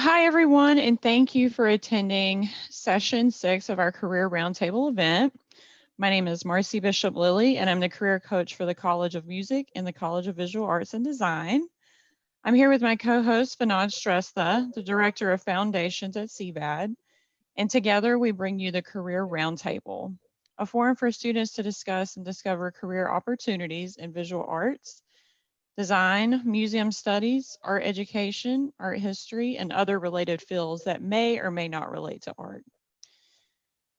Hi everyone, and thank you for attending session 6 of our Career Roundtable event. My name is Marcy Bishop Lilly, and I'm the career coach for the College of Music and the College of Visual Arts and Design. I'm here with my co-host Vinod Shrestha, the Director of Foundations at CVAD, and together we bring you the Career Roundtable, a forum for students to discuss and discover career opportunities in visual arts, design, museum studies, art education, art history, and other related fields that may or may not relate to art.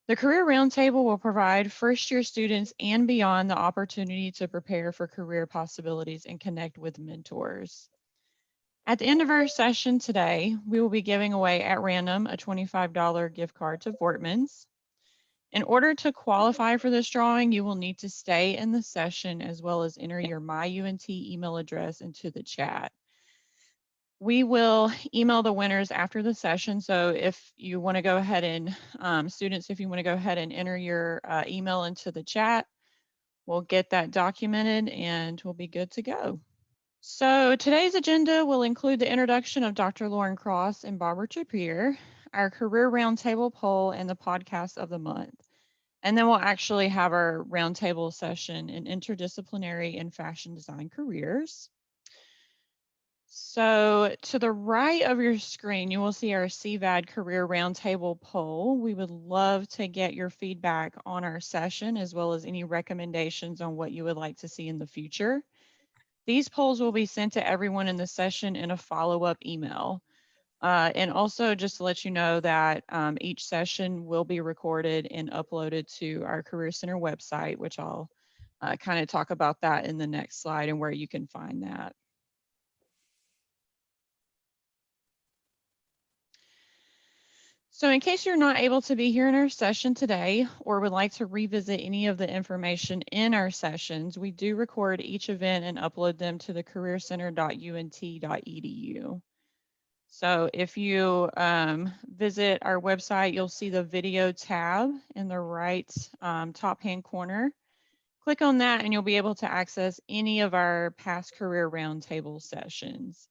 The Career Roundtable will provide first-year students and beyond the opportunity to prepare for career possibilities and connect with mentors. At the end of our session today, we will be giving away at random a $25 gift card to Vortman's. In order to qualify for this drawing, you will need to stay in the session as well as enter your MyUNT email address into the chat. We will email the winners after the session. So if you want to go ahead and students, if you want to go ahead and enter your email into the chat, we'll get that documented and we'll be good to go. So today's agenda will include the introduction of Dr. Lauren Cross and Barbara Trappier, our career roundtable poll, and the podcast of the month. And then we'll actually have our roundtable session in interdisciplinary and fashion design careers. So to the right of your screen, you will see our CVAD Career Roundtable poll. We would love to get your feedback on our session as well as any recommendations on what you would like to see in the future. These polls will be sent to everyone in the session in a follow-up email. And also just to let you know that each session will be recorded and uploaded to our Career Center website, which I'll kind of talk about that in the next slide and where you can find that. So in case you're not able to be here in our session today or would like to revisit any of the information in our sessions, we do record each event and upload them to the careercenter.unt.edu. So if you visit our website, you'll see the video tab in the right top hand corner. Click on that and you'll be able to access any of our past career roundtable sessions.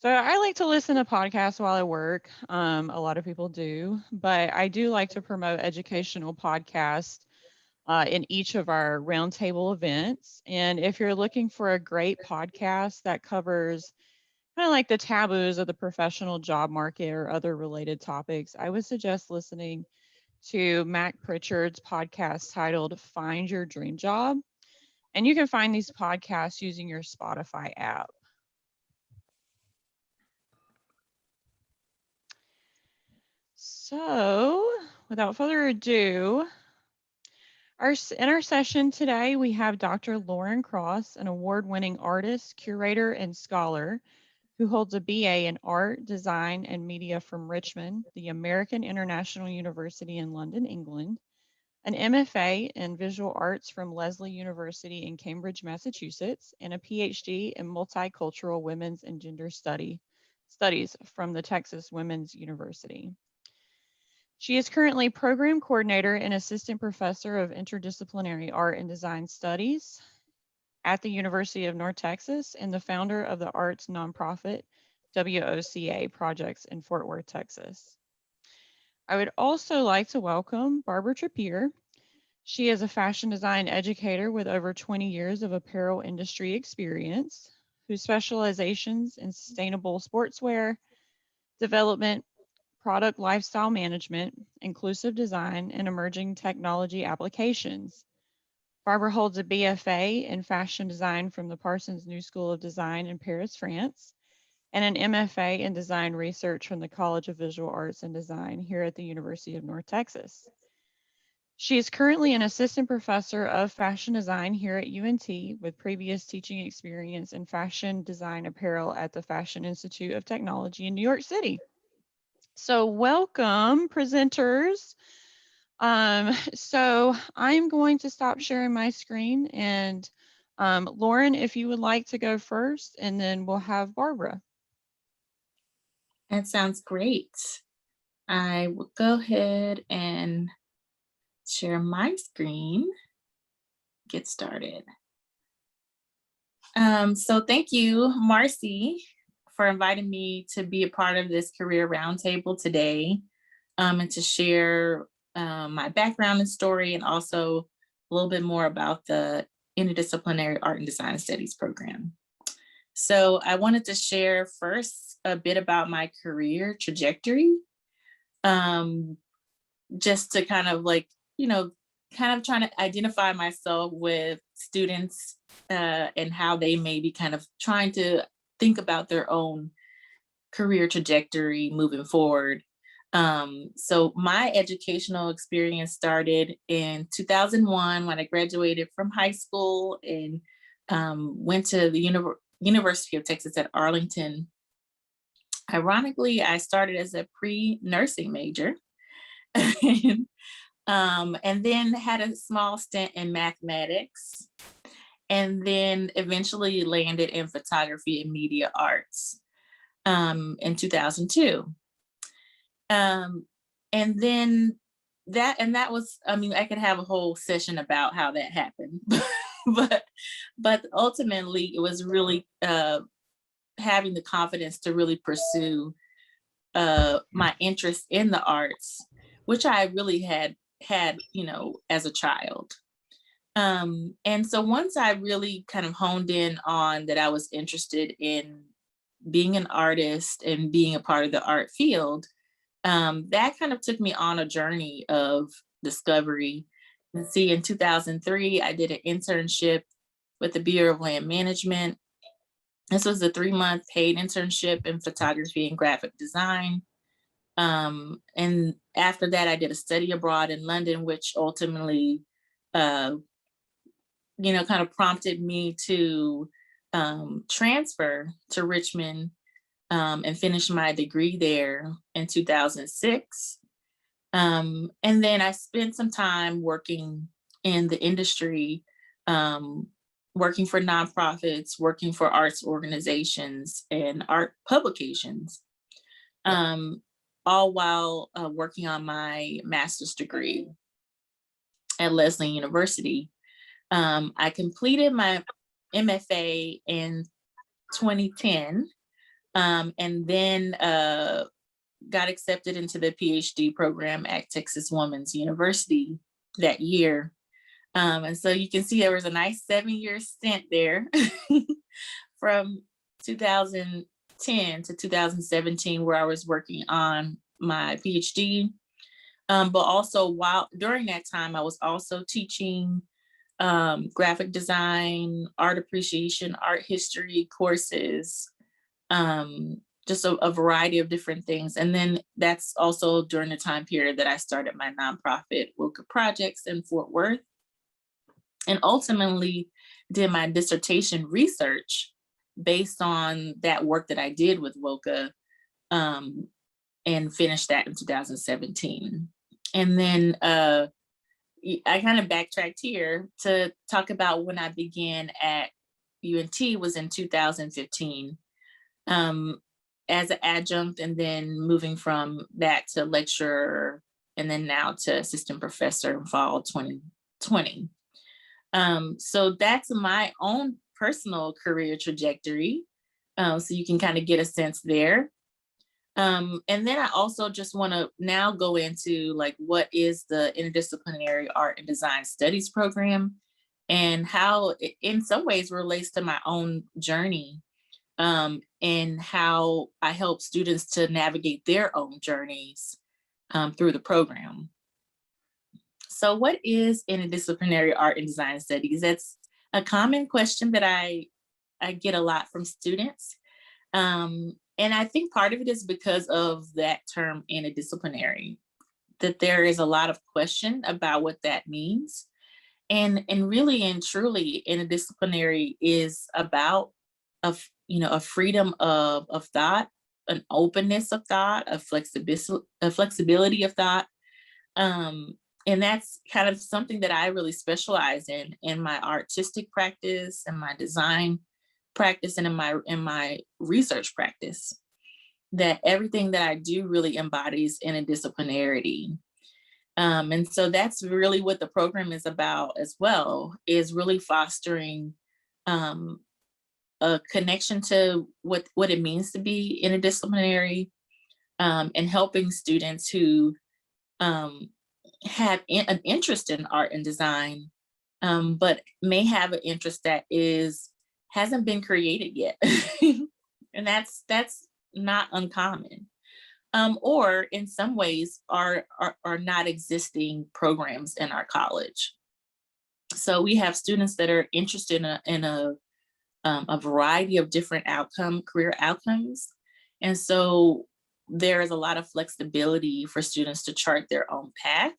So I like to listen to podcasts while I work. A lot of people do, but I do like to promote educational podcasts in each of our roundtable events. And if you're looking for a great podcast that covers kind of like the taboos of the professional job market or other related topics, I would suggest listening to Mac Pritchard's podcast titled Find Your Dream Job. And you can find these podcasts using your Spotify app. So without further ado, in our session today, we have Dr. Lauren Cross, an award-winning artist, curator, and scholar who holds a BA in Art, Design, and Media from Richmond, the American International University in London, England, an MFA in Visual Arts from Lesley University in Cambridge, Massachusetts, and a PhD in Multicultural Women's and Gender Studies from the Texas Women's University. She is currently program coordinator and assistant professor of interdisciplinary art and design studies at the University of North Texas and the founder of the arts nonprofit WOCA projects in Fort Worth, Texas. I would also like to welcome Barbara Trappier. She is a fashion design educator with over 20 years of apparel industry experience, whose specializations in sustainable sportswear development, product lifestyle management, inclusive design, and emerging technology applications. Barbara holds a BFA in fashion design from the Parsons New School of Design in Paris, France, and an MFA in design research from the College of Visual Arts and Design here at the University of North Texas. She is currently an assistant professor of fashion design here at UNT with previous teaching experience in fashion design apparel at the Fashion Institute of Technology in New York City. So welcome, presenters. So I'm going to stop sharing my screen and Lauren, if you would like to go first, and then we'll have Barbara. That sounds great. I will go ahead and share my screen. Get started. So thank you, Marcy, for inviting me to be a part of this career roundtable today, and to share my background and story, and also a little bit more about the Interdisciplinary Art and Design Studies program. So I wanted to share first a bit about my career trajectory, um, just to kind of like, kind of trying to identify myself with students and how they may be kind of trying to think about their own career trajectory moving forward. So my educational experience started in 2001 when I graduated from high school and went to the University of Texas at Arlington. Ironically, I started as a pre-nursing major. And then had a small stint in mathematics, and then eventually landed in photography and media arts in 2002. And then that was, I mean, I could have a whole session about how that happened, but ultimately it was really having the confidence to really pursue my interest in the arts, which I really had, as a child. And so once I really kind of honed in on that I was interested in being an artist and being a part of the art field, that kind of took me on a journey of discovery. And see, in 2003, I did an internship with the Bureau of Land Management. This was a 3-month paid internship in photography and graphic design. And after that, I did a study abroad in London, which ultimately, kind of prompted me to transfer to Richmond and finish my degree there in 2006. And then I spent some time working in the industry, working for nonprofits, working for arts organizations and art publications, all while working on my master's degree at Wesleyan University. I completed my MFA in 2010, and then got accepted into the PhD program at Texas Women's University that year. And so you can see there was a nice 7-year stint there from 2010 to 2017, where I was working on my PhD. But also during that time, I was also teaching graphic design, art appreciation, art history courses, just a variety of different things. And then that's also during the time period that I started my nonprofit WOCA Projects in Fort Worth, and ultimately did my dissertation research based on that work that I did with WOCA, and finished that in 2017. And then I kind of backtracked here to talk about when I began at UNT was in 2015 as an adjunct, and then moving from that to lecturer, and then now to assistant professor in fall 2020. So that's my own personal career trajectory. So you can kind of get a sense there. And then I also just want to now go into like, what is the Interdisciplinary Art and Design Studies program, and how it in some ways relates to my own journey, and how I help students to navigate their own journeys through the program. So what is Interdisciplinary Art and Design Studies? That's a common question that I get a lot from students. And I think part of it is because of that term interdisciplinary, that there is a lot of question about what that means. And really and truly, interdisciplinary is about a freedom of thought, an openness of thought, a flexibility of thought. And that's kind of something that I really specialize in my artistic practice and my design practice and in my research practice, that everything that I do really embodies interdisciplinarity. And so that's really what the program is about as well, is really fostering a connection to what it means to be interdisciplinary, and helping students who have an interest in art and design, but may have an interest that hasn't been created yet. And that's not uncommon. Or in some ways are not existing programs in our college. So we have students that are interested in a variety of different career outcomes. And so there is a lot of flexibility for students to chart their own path,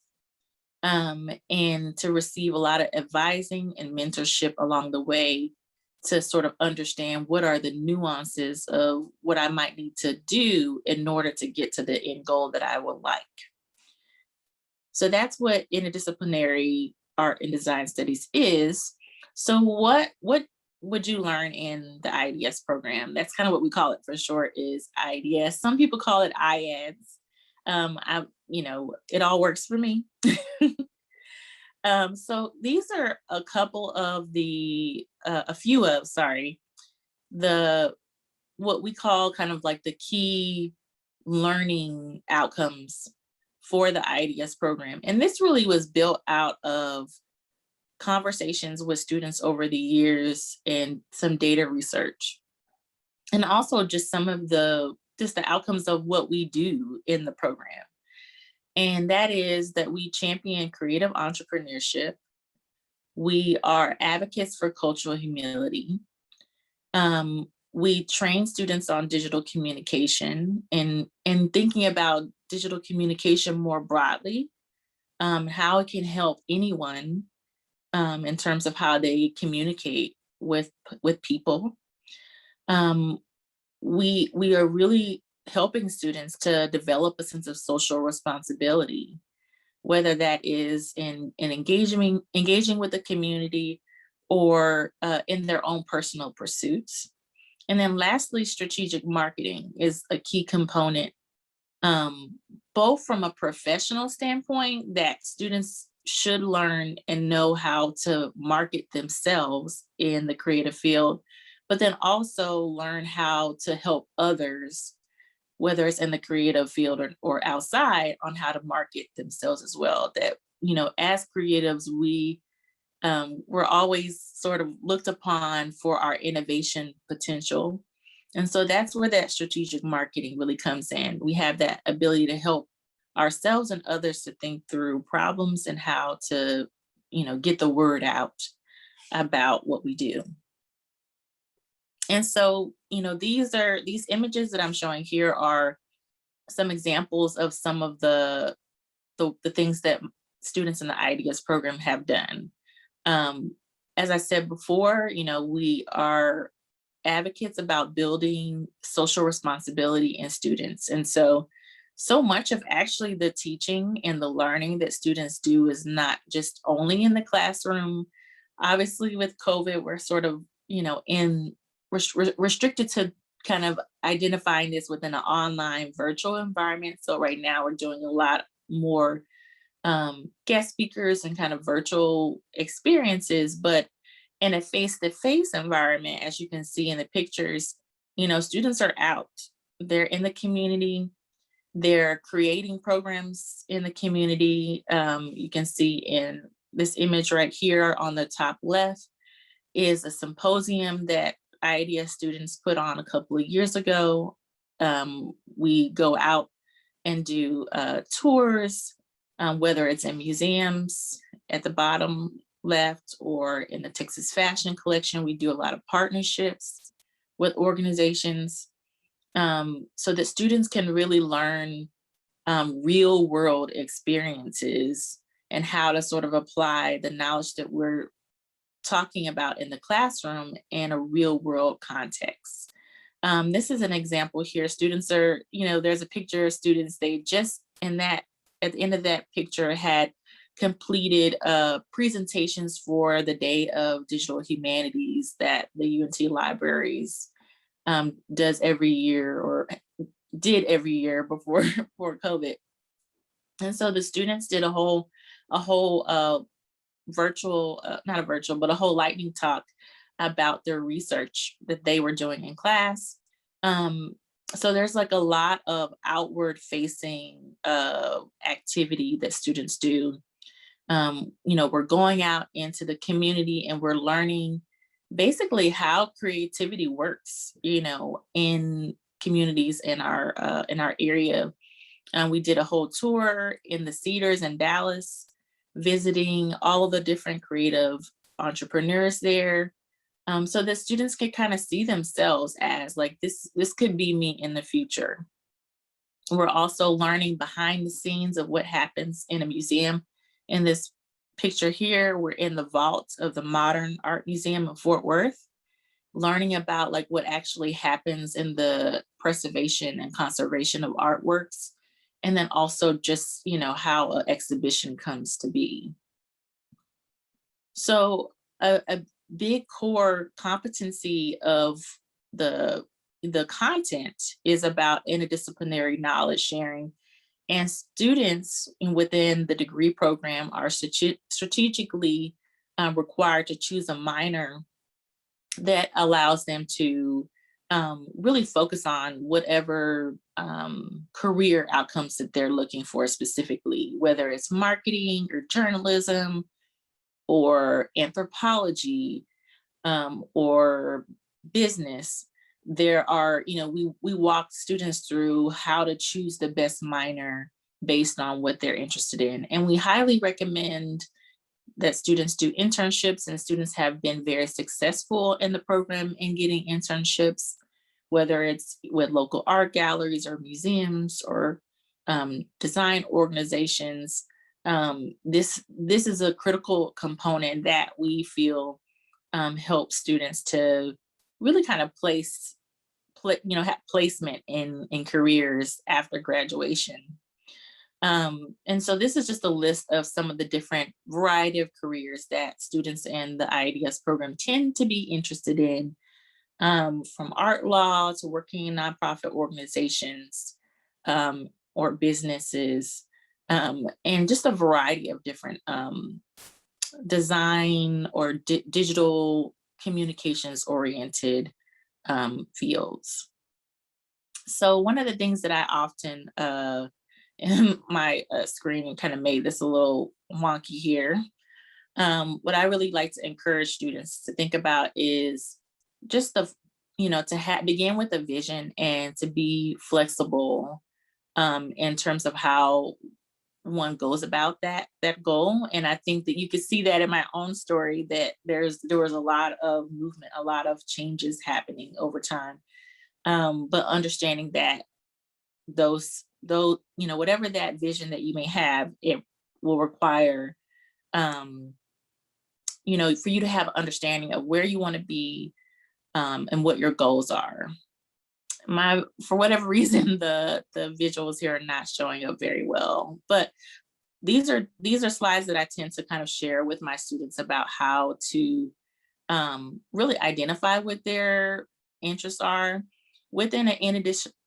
and to receive a lot of advising and mentorship along the way to sort of understand what are the nuances of what I might need to do in order to get to the end goal that I would like. So that's what interdisciplinary art and design studies is. So what would you learn in the IDS program? That's kind of what we call it for short, is IDS. Some people call it IADS. It all works for me. So these are a few of, what we call kind of like the key learning outcomes for the IDS program. And this really was built out of conversations with students over the years and some data research. And also just some of the outcomes of what we do in the program. And that is that we champion creative entrepreneurship. We are advocates for cultural humility. We train students on digital communication and thinking about digital communication more broadly, how it can help anyone in terms of how they communicate with people. We are really helping students to develop a sense of social responsibility, whether that is in engaging with the community or in their own personal pursuits. And then lastly, strategic marketing is a key component, both from a professional standpoint, that students should learn and know how to market themselves in the creative field, but then also learn how to help others, whether it's in the creative field or outside, on how to market themselves as well. That, as creatives, we're always sort of looked upon for our innovation potential. And so that's where that strategic marketing really comes in. We have that ability to help ourselves and others to think through problems and how to, get the word out about what we do. And so, these images that I'm showing here are some examples of some of the things that students in the IDS program have done. As I said before, we are advocates about building social responsibility in students. And so much of actually the teaching and the learning that students do is not just only in the classroom. Obviously, with COVID, we're sort of, restricted to kind of identifying this within an online virtual environment. So right now we're doing a lot more guest speakers and kind of virtual experiences, but in a face-to-face environment, as you can see in the pictures, students are out, they're in the community, they're creating programs in the community. You can see in this image right here on the top left is a symposium that IDS students put on a couple of years ago. We go out and do tours, whether it's in museums at the bottom left or in the Texas Fashion Collection. We do a lot of partnerships with organizations, so that students can really learn real world experiences and how to sort of apply the knowledge that we're talking about in the classroom in a real world context. This is an example here. Students are, there's a picture of students, they just at the end of that picture had completed presentations for the Day of Digital Humanities that the UNT Libraries does every year, or did every year before COVID. And so the students did a whole virtual, not a virtual, but a whole lightning talk about their research that they were doing in class. Um, so there's like a lot of outward facing activity that students do. We're going out into the community and we're learning basically how creativity works, in communities in our area. We did a whole tour in the Cedars in Dallas, visiting all of the different creative entrepreneurs there, so that students can kind of see themselves as like this could be me in the future. We're also learning behind the scenes of what happens in a museum. In this picture here, we're in the vault of the Modern Art Museum of Fort Worth, learning about like what actually happens in the preservation and conservation of artworks, and then also just how an exhibition comes to be. So a big core competency of the the content is about interdisciplinary knowledge sharing, and students within the degree program are strategically required to choose a minor that allows them to really focus on whatever career outcomes that they're looking for specifically, whether it's marketing or journalism or anthropology, or business. There are, we walk students through how to choose the best minor based on what they're interested in. And we highly recommend that students do internships, and students have been very successful in the program in getting internships, whether it's with local art galleries or museums or design organizations. This is a critical component that we feel helps students to really kind of have placement in careers after graduation. And so this is just a list of some of the different variety of careers that students in the IADS program tend to be interested in, from art law to working in nonprofit organizations, or businesses, and just a variety of different design or digital communications oriented fields. So one of the things that I often and my screen kind of made this a little wonky here. What I really like to encourage students to think about is just to begin with a vision and to be flexible in terms of how one goes about that goal. And I think that you could see that in my own story, that there was a lot of movement, a lot of changes happening over time. But understanding that whatever that vision that you may have, it will require for you to have understanding of where you want to be, and what your goals are. For whatever reason, the visuals here are not showing up very well, but these are slides that I tend to kind of share with my students about how to really identify what their interests are within an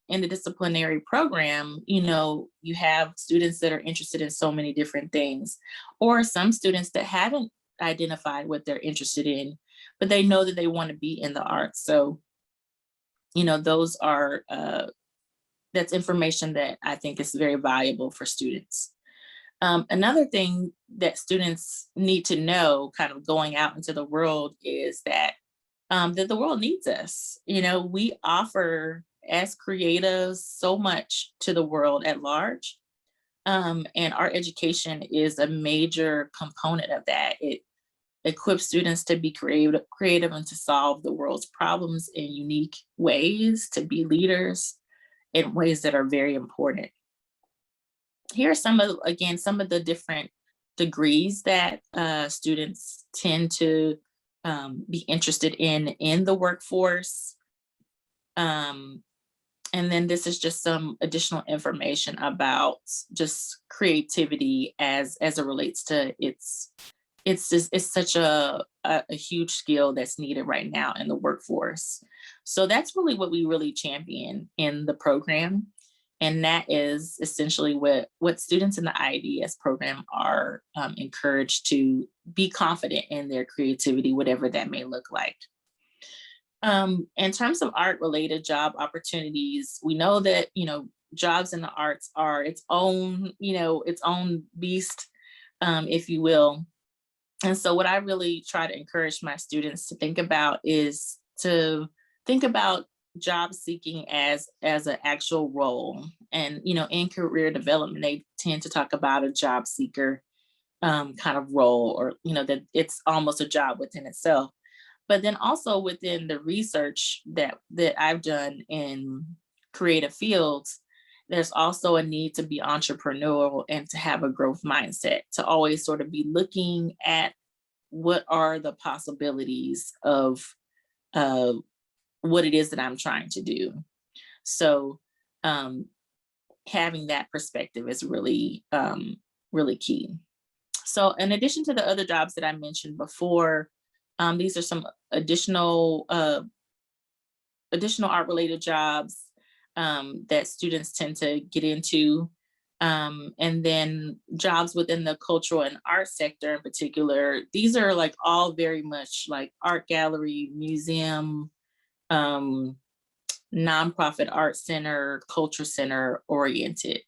interdisciplinary program. You have students that are interested in so many different things, or some students that haven't identified what they're interested in, but they know that they want to be in the arts. So those are that's information that I think is very valuable for students. Another thing that students need to know kind of going out into the world is that the world needs us. We offer as creatives so much to the world at large. And our education is a major component of that. It equips students to be creative and to solve the world's problems in unique ways, to be leaders in ways that are very important. Here are some of the different degrees that students tend to be interested in the workforce. And then this is just some additional information about just creativity as it relates to it's such a huge skill that's needed right now in the workforce. So that's really what we really champion in the program. And that is essentially what students in the IADS program are encouraged to be confident in their creativity, whatever that may look like. In terms of art related job opportunities, we know that, jobs in the arts are its own, its own beast, if you will. And so what I really try to encourage my students to think about is to think about job seeking as an actual role. And, in career development, they tend to talk about a job seeker kind of role, or, that it's almost a job within itself. But then also within the research that I've done in creative fields, there's also a need to be entrepreneurial and to have a growth mindset, to always sort of be looking at what are the possibilities of what it is that I'm trying to do. So having that perspective is really, really key. So in addition to the other jobs that I mentioned before, these are some additional art related jobs that students tend to get into. And then jobs within the cultural and art sector in particular, these are like all very much like art gallery, museum, nonprofit art center, culture center oriented.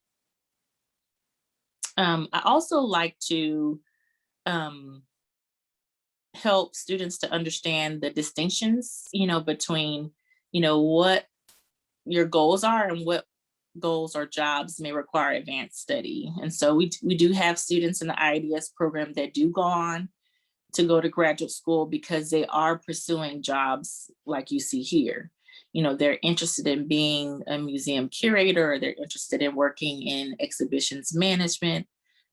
I also like to help students to understand the distinctions, between, what your goals are and what goals or jobs may require advanced study. And so we do have students in the IADS program that do go on to go to graduate school because they are pursuing jobs like you see here. They're interested in being a museum curator, or they're interested in working in exhibitions management.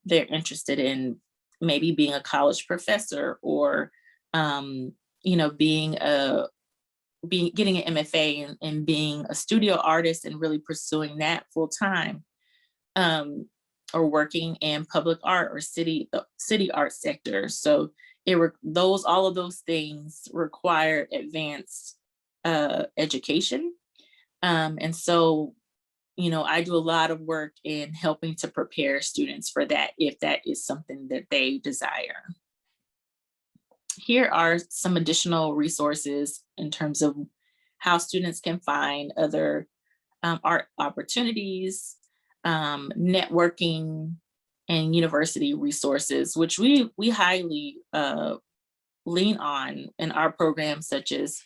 They're interested in maybe being a college professor, or getting an MFA and being a studio artist and really pursuing that full time, or working in public art or city art sector. So all of those things require advanced education. And so, I do a lot of work in helping to prepare students for that, if that is something that they desire. Here are some additional resources in terms of how students can find other art opportunities, networking, and university resources, which we highly lean on in our programs, such as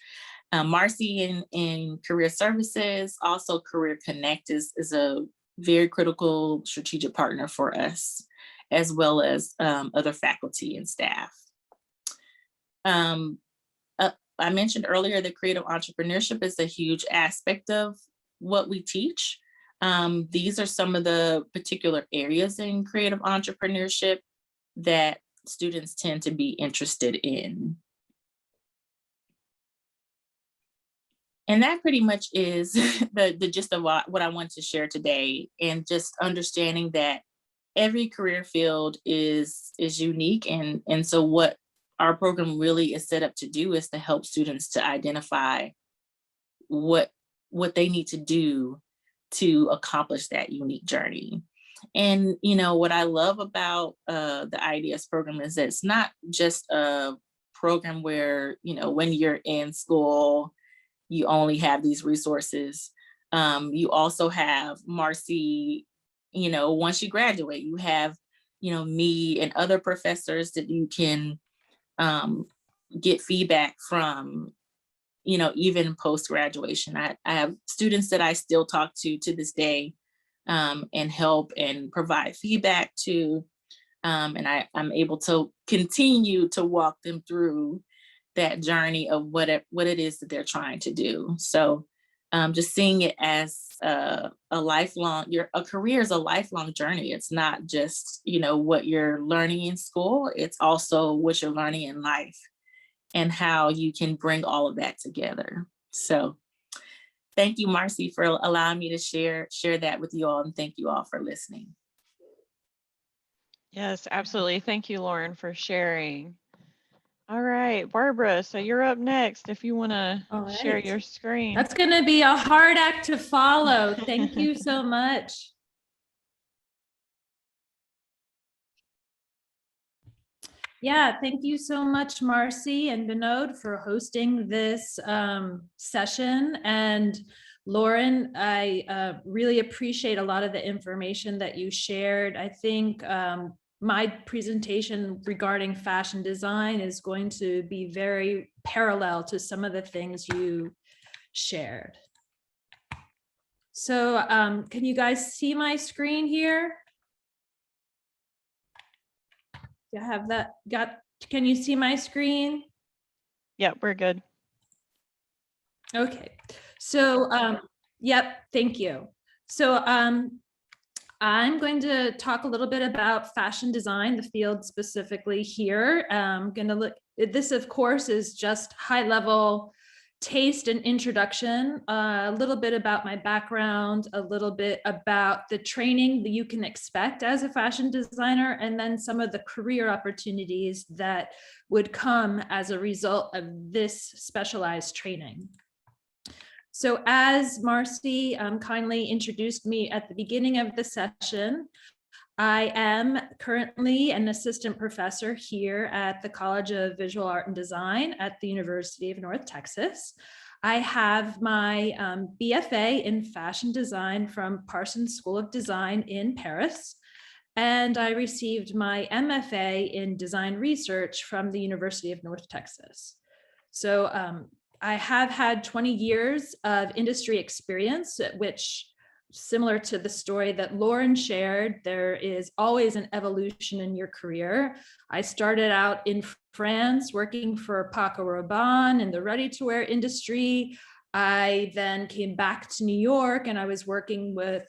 Marcy in Career Services. Also, Career Connect is a very critical strategic partner for us, as well as other faculty and staff. I mentioned earlier that creative entrepreneurship is a huge aspect of what we teach. These are some of the particular areas in creative entrepreneurship that students tend to be interested in. And that pretty much is the gist of what I want to share today, and just understanding that every career field is unique. And so what our program really is set up to do is to help students to identify what they need to do to accomplish that unique journey. And what I love about the IADS program is that it's not just a program where when you're in school you only have these resources. You also have Marcy, once you graduate, you have me and other professors that you can get feedback from, even post-graduation. I have students that I still talk to this day, and help and provide feedback to, and I'm able to continue to walk them through that journey of what it is that they're trying to do. So just seeing it as a lifelong, a career is a lifelong journey. It's not just, what you're learning in school, it's also what you're learning in life and how you can bring all of that together. So thank you, Marcy, for allowing me to share that with you all, and thank you all for listening. Yes, absolutely. Thank you, Lauren, for sharing. All right, Barbara, so you're up next if you want to share your screen. That's going to be a hard act to follow. Thank you so much. Yeah, thank you so much, Marcy and Vinod, for hosting this session. And Lauren, I really appreciate a lot of the information that you shared. I think my presentation regarding fashion design is going to be very parallel to some of the things you shared. So can you guys see my screen here? You have that can you see my screen? Yeah, we're good. Okay, so yep, thank you. So I'm going to talk a little bit about fashion design, the field specifically here. I'm going to look, this of course is just high level taste and introduction, a little bit about my background, a little bit about the training that you can expect as a fashion designer, and then some of the career opportunities that would come as a result of this specialized training. So as Marcy kindly introduced me at the beginning of the session, I am currently an assistant professor here at the College of Visual Art and Design at the University of North Texas. I have my BFA in fashion design from Parsons School of Design in Paris. And I received my MFA in design research from the University of North Texas. So I have had 20 years of industry experience, which, similar to the story that Lauren shared, there is always an evolution in your career. I started out in France working for Paco Rabanne in the ready-to-wear industry. I then came back to New York and I was working with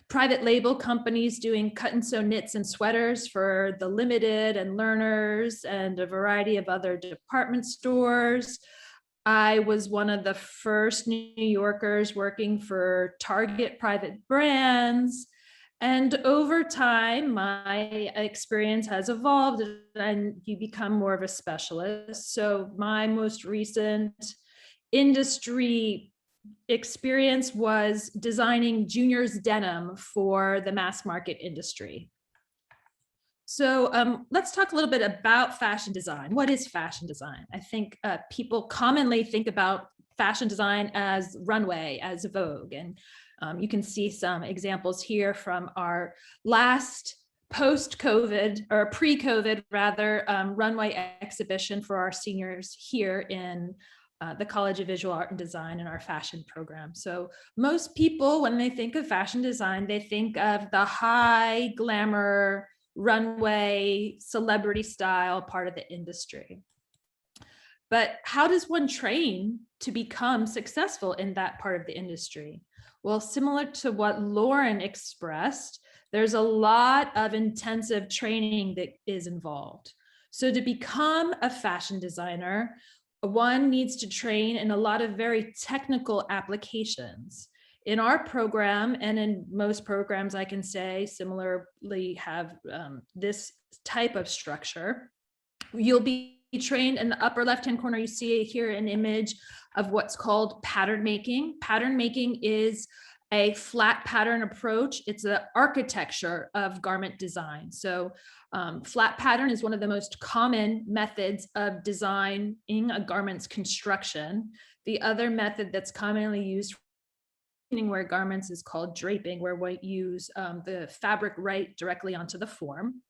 private label companies doing cut and sew knits and sweaters for the Limited and Learners and a variety of other department stores. I was one of the first New Yorkers working for Target private brands. And over time, my experience has evolved and you become more of a specialist. So my most recent industry experience was designing juniors denim for the mass market industry. So let's talk a little bit about fashion design. What is fashion design? I think people commonly think about fashion design as runway, as Vogue. And you can see some examples here from our last post-COVID or pre-COVID rather runway exhibition for our seniors here in the College of Visual Art and Design in our fashion program. So most people, when they think of fashion design, they think of the high glamour, runway, celebrity style part of the industry. But how does one train to become successful in that part of the industry? Well, similar to what Lauren expressed, there's a lot of intensive training that is involved. So to become a fashion designer, one needs to train in a lot of very technical applications. In our program, and in most programs, I can say similarly have this type of structure. You'll be trained in the upper left-hand corner. You see here an image of what's called pattern making. Pattern making is a flat pattern approach. It's the architecture of garment design. So flat pattern is one of the most common methods of designing a garment's construction. The other method that's commonly used where garments is called draping, where we use the fabric right directly onto the form.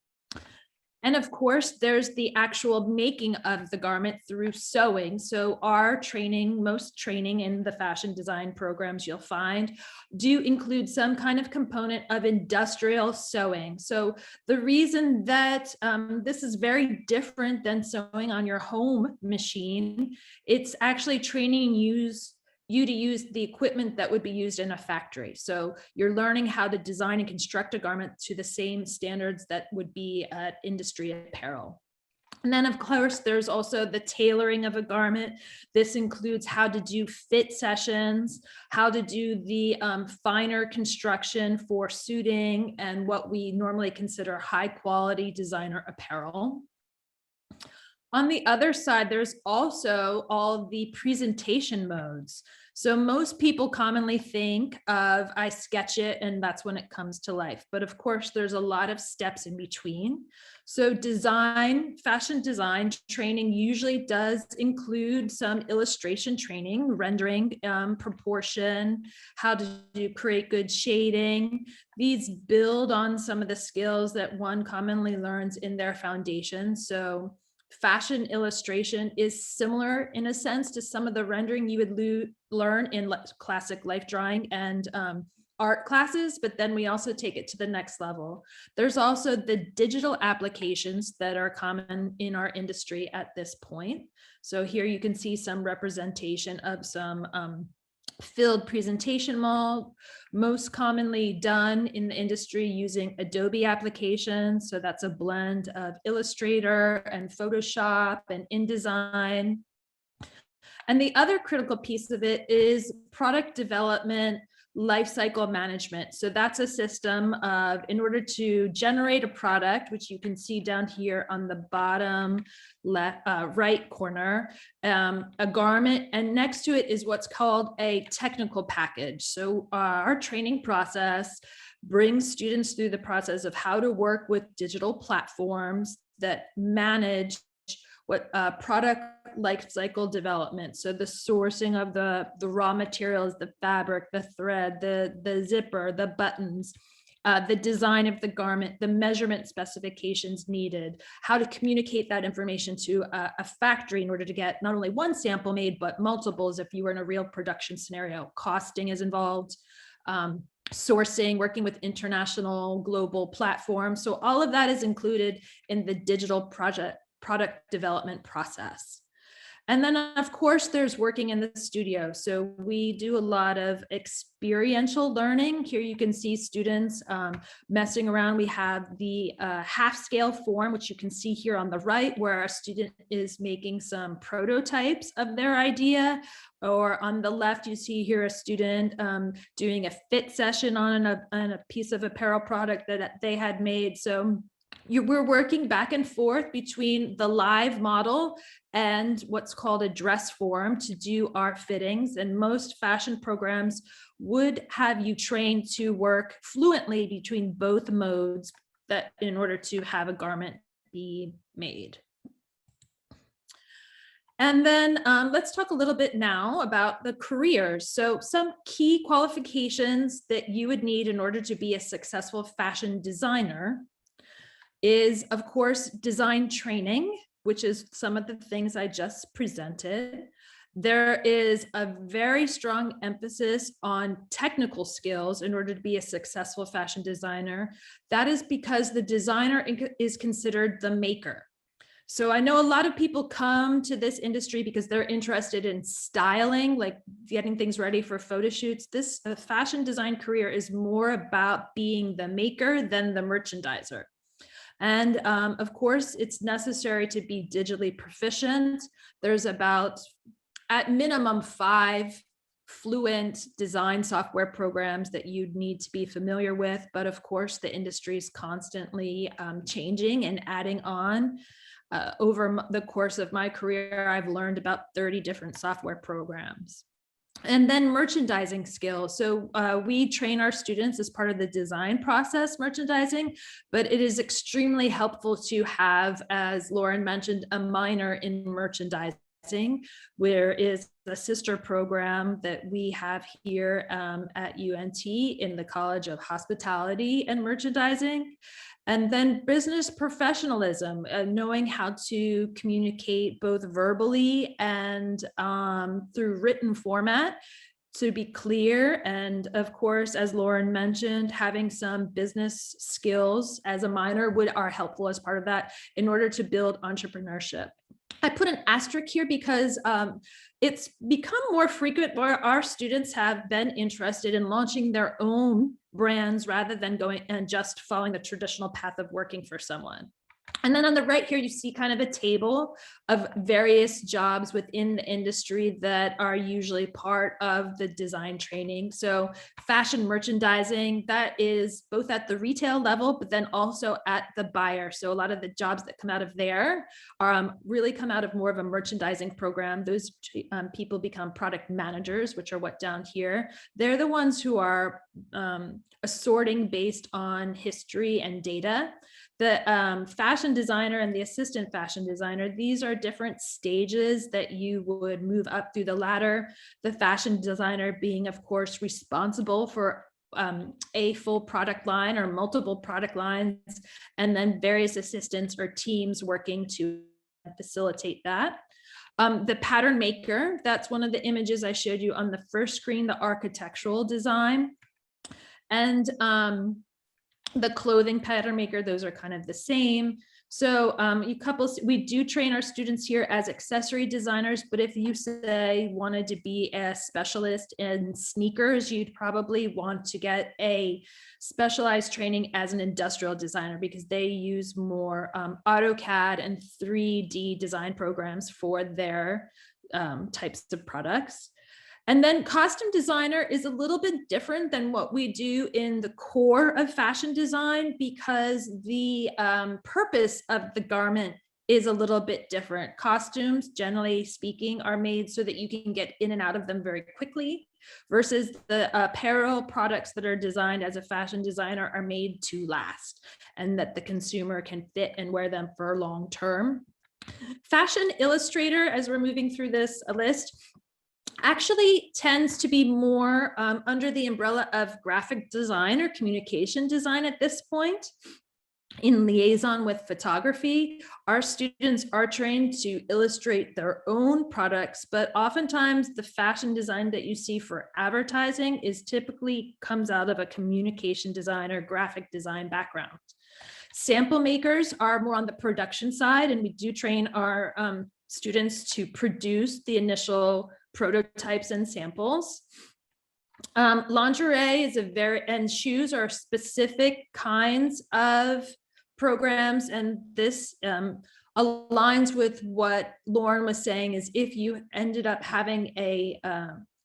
And of course, there's the actual making of the garment through sewing. So our training, most training in the fashion design programs you'll find do include some kind of component of industrial sewing. So the reason that this is very different than sewing on your home machine, it's actually training you to use the equipment that would be used in a factory. So you're learning how to design and construct a garment to the same standards that would be at industry apparel. And then of course, there's also the tailoring of a garment. This includes how to do fit sessions, how to do the finer construction for suiting and what we normally consider high quality designer apparel. On the other side, there's also all the presentation modes. So most people commonly think of, I sketch it and that's when it comes to life. But of course, there's a lot of steps in between. So fashion design training usually does include some illustration training, rendering, proportion, how to create good shading. These build on some of the skills that one commonly learns in their foundation. So fashion illustration is similar in a sense to some of the rendering you would learn in classic life drawing and art classes, but then we also take it to the next level. There's also the digital applications that are common in our industry at this point. So here you can see some representation of some filled presentation most commonly done in the industry using Adobe applications. So that's a blend of Illustrator and Photoshop and InDesign. And the other critical piece of it is product development, lifecycle management. So that's a system of, in order to generate a product, which you can see down here on the bottom left, right corner, a garment, and next to it is what's called a technical package. So our training process brings students through the process of how to work with digital platforms that manage what product life cycle development. So the sourcing of the raw materials, the fabric, the thread, the zipper, the buttons, the design of the garment, the measurement specifications needed, how to communicate that information to a factory in order to get not only one sample made, but multiples if you were in a real production scenario. Costing is involved. Sourcing, working with international global platforms. So all of that is included in the digital product development process. And then of course, there's working in the studio. So we do a lot of experiential learning. Here you can see students messing around. We have the half scale form, which you can see here on the right, where our student is making some prototypes of their idea. Or on the left, you see here a student doing a fit session on a piece of apparel product that they had made. So we're working back and forth between the live model and what's called a dress form to do our fittings. And most fashion programs would have you trained to work fluently between both modes that in order to have a garment be made. And then let's talk a little bit now about the careers. So some key qualifications that you would need in order to be a successful fashion designer is, of course, design training, which is some of the things I just presented. There is a very strong emphasis on technical skills in order to be a successful fashion designer. That is because the designer is considered the maker. So I know a lot of people come to this industry because they're interested in styling, like getting things ready for photo shoots. This fashion design career is more about being the maker than the merchandiser. And of course, it's necessary to be digitally proficient. There's about, at minimum, 5 fluent design software programs that you'd need to be familiar with. But of course, the industry is constantly changing and adding on. Over the course of my career, I've learned about 30 different software programs. And then merchandising skills. So we train our students as part of the design process, merchandising, but it is extremely helpful to have, as Lauren mentioned, a minor in merchandising, where is a sister program that we have here at UNT in the College of Hospitality and Merchandising. And then business professionalism, knowing how to communicate both verbally and through written format to be clear. And of course, as Lauren mentioned, having some business skills as a minor are helpful as part of that in order to build entrepreneurship. I put an asterisk here because it's become more frequent where our students have been interested in launching their own brands rather than going and just following the traditional path of working for someone. And then on the right here, you see kind of a table of various jobs within the industry that are usually part of the design training. So fashion merchandising, that is both at the retail level, but then also at the buyer. So a lot of the jobs that come out of there really come out of more of a merchandising program. Those people become product managers, which are what down here. They're the ones who are assorting based on history and data. The fashion designer and the assistant fashion designer, these are different stages that you would move up through the ladder. The fashion designer being, of course, responsible for a full product line or multiple product lines, and then various assistants or teams working to facilitate that. The pattern maker, that's one of the images I showed you on the first screen, the architectural design. And the clothing pattern maker, those are kind of the same. So we do train our students here as accessory designers, but if you say wanted to be a specialist in sneakers, you'd probably want to get a specialized training as an industrial designer, because they use more AutoCAD and 3D design programs for their types of products. And then costume designer is a little bit different than what we do in the core of fashion design, because the purpose of the garment is a little bit different. Costumes, generally speaking, are made so that you can get in and out of them very quickly, versus the apparel products that are designed as a fashion designer are made to last, and that the consumer can fit and wear them for long term. Fashion illustrator, as we're moving through this list, actually tends to be more under the umbrella of graphic design or communication design at this point. In liaison with photography, our students are trained to illustrate their own products, but oftentimes the fashion design that you see for advertising is typically comes out of a communication design or graphic design background. Sample makers are more on the production side, and we do train our students to produce the initial prototypes and samples. Lingerie is and shoes are specific kinds of programs, and this aligns with what Lauren was saying, is if you ended up having a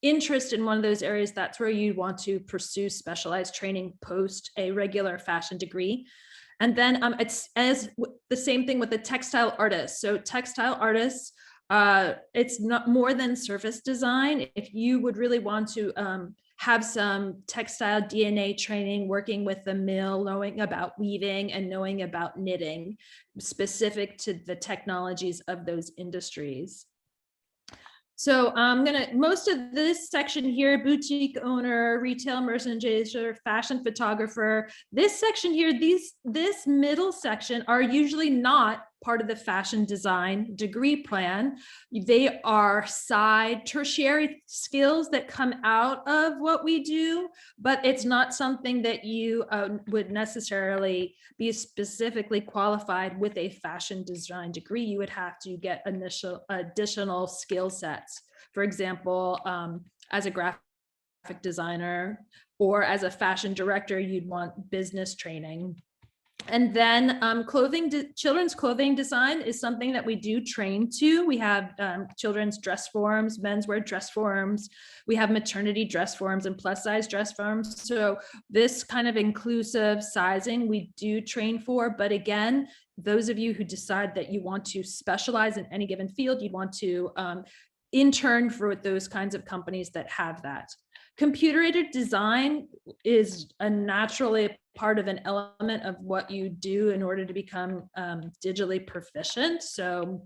interest in one of those areas, that's where you want to pursue specialized training post a regular fashion degree. And then it's as the same thing with the textile artists. So textile artists, it's not more than surface design. If you would really want to have some textile DNA training, working with the mill, knowing about weaving and knowing about knitting, specific to the technologies of those industries. So most of this section here, boutique owner, retail merchandiser, fashion photographer, this section here, this middle section are usually not part of the fashion design degree plan. They are side tertiary skills that come out of what we do, but it's not something that you would necessarily be specifically qualified with a fashion design degree. You would have to get additional skill sets. For example, as a graphic designer or as a fashion director, you'd want business training. And then children's clothing design is something that we do train to. We have children's dress forms, menswear dress forms. We have maternity dress forms and plus size dress forms. So this kind of inclusive sizing we do train for. But again, those of you who decide that you want to specialize in any given field, you'd want to intern for those kinds of companies that have that. Computer-aided design is a naturally part of an element of what you do in order to become digitally proficient. So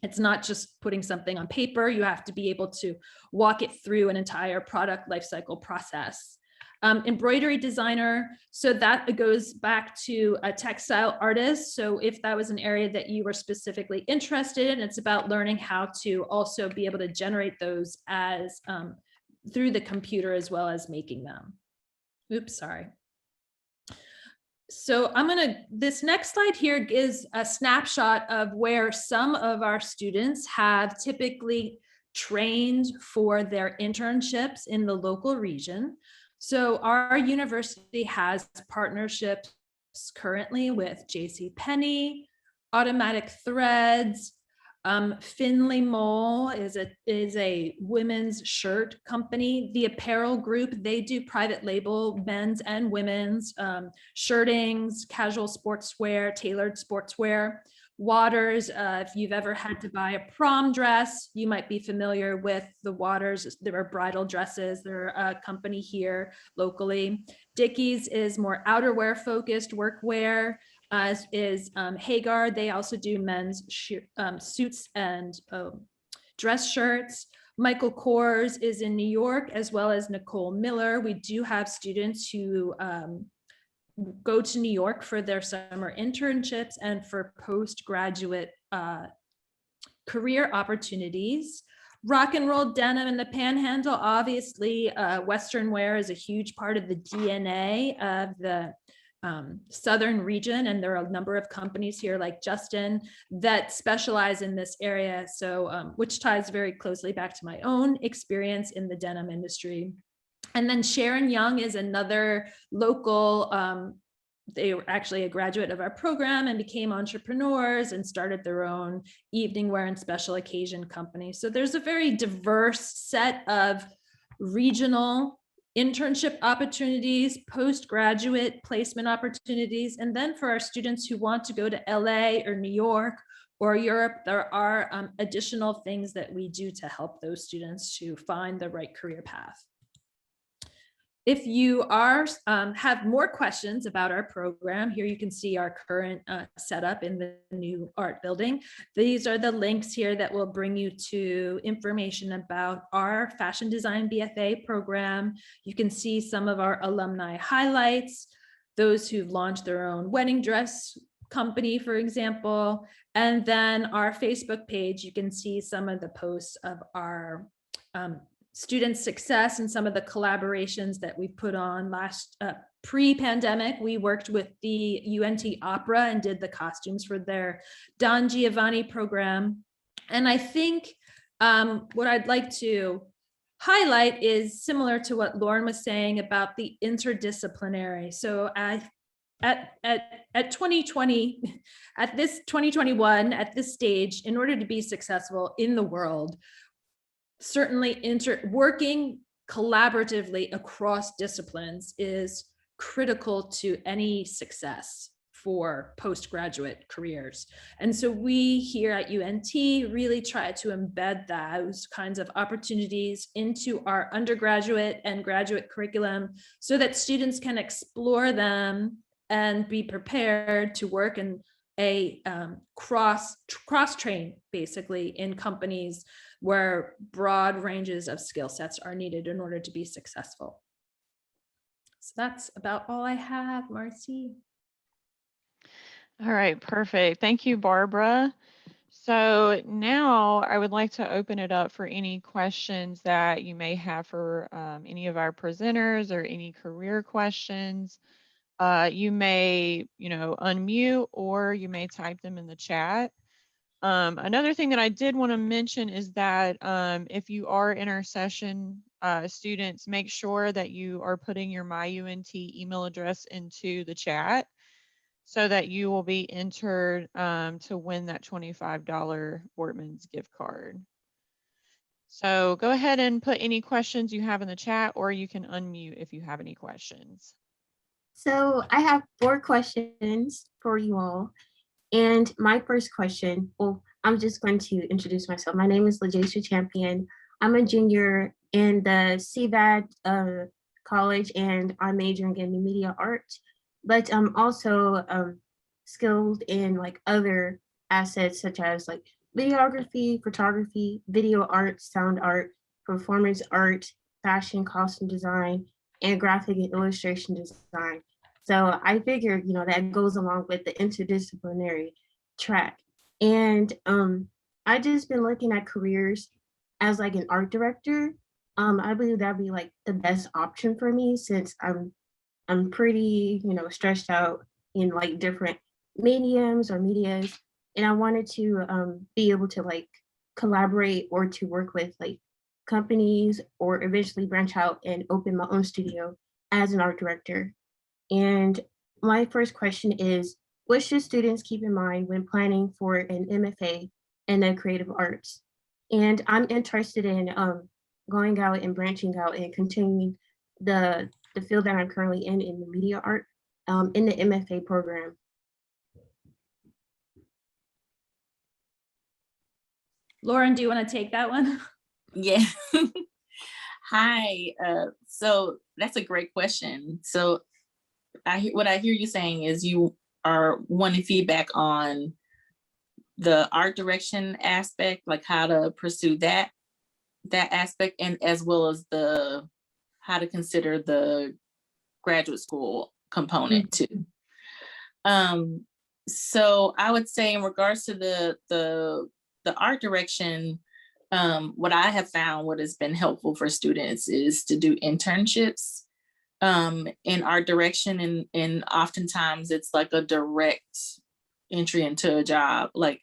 it's not just putting something on paper. You have to be able to walk it through an entire product lifecycle process. Embroidery designer, so that goes back to a textile artist. So if that was an area that you were specifically interested in, it's about learning how to also be able to generate those as through the computer as well as making them. Oops, sorry. So this next slide here gives a snapshot of where some of our students have typically trained for their internships in the local region. So our university has partnerships currently with JCPenney, Automatic Threads. Finley Mole is a women's shirt company. The Apparel Group, they do private label men's and women's shirtings, casual sportswear, tailored sportswear. Waters, if you've ever had to buy a prom dress, you might be familiar with the Waters. There are bridal dresses. They're a company here locally. Dickies is more outerwear focused workwear. As is Hagar. They also do men's suits and dress shirts. Michael Kors is in New York, as well as Nicole Miller. We do have students who go to New York for their summer internships and for postgraduate career opportunities. Rock and roll denim in the Panhandle, obviously Western wear is a huge part of the DNA of the southern region, and there are a number of companies here like Justin that specialize in this area, so which ties very closely back to my own experience in the denim industry. And then Sharon Young is another local, they were actually a graduate of our program and became entrepreneurs and started their own evening wear and special occasion company. So there's a very diverse set of regional internship opportunities, postgraduate placement opportunities. And then for our students who want to go to LA or New York or Europe, there are additional things that we do to help those students to find the right career path. If you have more questions about our program, here you can see our current setup in the new art building. These are the links here that will bring you to information about our fashion design BFA program. You can see some of our alumni highlights, those who've launched their own wedding dress company, for example, and then our Facebook page, you can see some of the posts of our student success and some of the collaborations that we put on last pre-pandemic. We worked with the UNT Opera and did the costumes for their Don Giovanni program. And I think what I'd like to highlight is similar to what Lauren was saying about the interdisciplinary. So at 2020, at this 2021, at this stage, in order to be successful in the world, certainly working collaboratively across disciplines is critical to any success for postgraduate careers. And so we here at UNT really try to embed those kinds of opportunities into our undergraduate and graduate curriculum so that students can explore them and be prepared to work in a cross-train basically in companies where broad ranges of skill sets are needed in order to be successful. So that's about all I have, Marcy. All right, perfect. Thank you, Barbara. So now I would like to open it up for any questions that you may have for any of our presenters or any career questions. You may, unmute or you may type them in the chat. Another thing that I did want to mention is that if you are in our session, students, make sure that you are putting your MyUNT email address into the chat so that you will be entered to win that $25 Wortman's gift card. So go ahead and put any questions you have in the chat, or you can unmute if you have any questions. So I have 4 questions for you all. And my first question, well, I'm just going to introduce myself. My name is LaJacia Champion. I'm a junior in the CVAD college, and I'm majoring in media art, but I'm also skilled in like other assets such as like videography, photography, video art, sound art, performance art, fashion, costume design, and graphic and illustration design. So I figured, that goes along with the interdisciplinary track. And I just been looking at careers as like an art director. I believe that'd be like the best option for me since I'm pretty, stressed out in like different mediums or medias. And I wanted to be able to like collaborate or to work with like companies or eventually branch out and open my own studio as an art director. And my first question is, what should students keep in mind when planning for an MFA in the creative arts? And I'm interested in going out and branching out and continuing the field that I'm currently in the media art in the MFA program. Lauren, do you want to take that one? Yeah. Hi. So that's a great question. So what I hear you saying is you are wanting feedback on the art direction aspect, like how to pursue that aspect, and as well as the how to consider the graduate school component too. So I would say in regards to the art direction, what I have found, what has been helpful for students is to do internships in art direction, and oftentimes it's like a direct entry into a job. Like,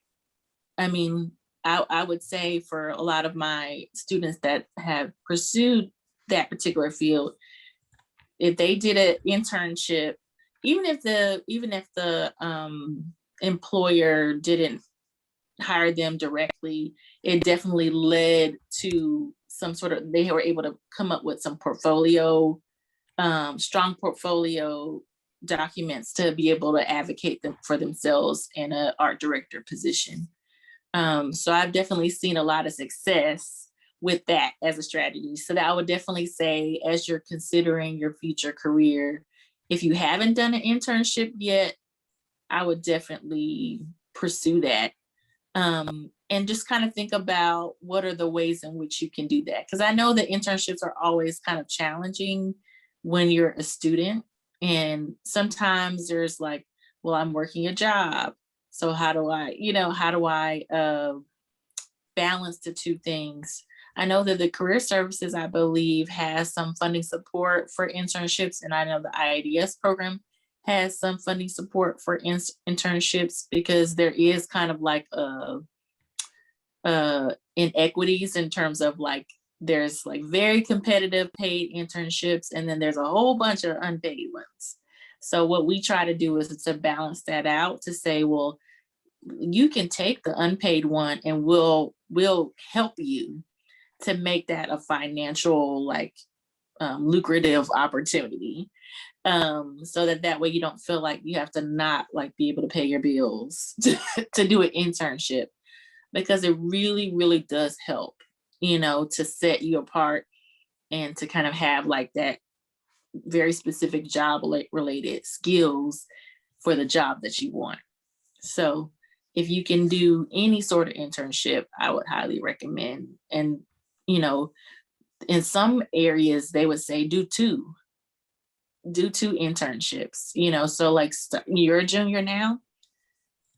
I mean, I would say for a lot of my students that have pursued that particular field, if they did an internship, even if the employer didn't hire them directly, it definitely led to some sort of, they were able to come up with some portfolio, strong portfolio documents to be able to advocate them for themselves in an art director position. So I've definitely seen a lot of success with that as a strategy. So that I would definitely say, as you're considering your future career, if you haven't done an internship yet, I would definitely pursue that. And just kind of think about what are the ways in which you can do that. Because I know that internships are always kind of challenging when you're a student. And sometimes there's like, well, I'm working a job. So how do I balance the two things? I know that the Career Services, I believe, has some funding support for internships. And I know the IADS program has some funding support for internships, because there is kind of like inequities in terms of like, there's like very competitive paid internships, and then there's a whole bunch of unpaid ones. So what we try to do is to balance that out, to say, well, you can take the unpaid one and we'll help you to make that a financial, like lucrative opportunity. So that way you don't feel like you have to not like be able to pay your bills to do an internship, because it really, really does help, to set you apart and to kind of have like that very specific job related skills for the job that you want. So if you can do any sort of internship, I would highly recommend. And, in some areas they would say do two internships, so like you're a junior now,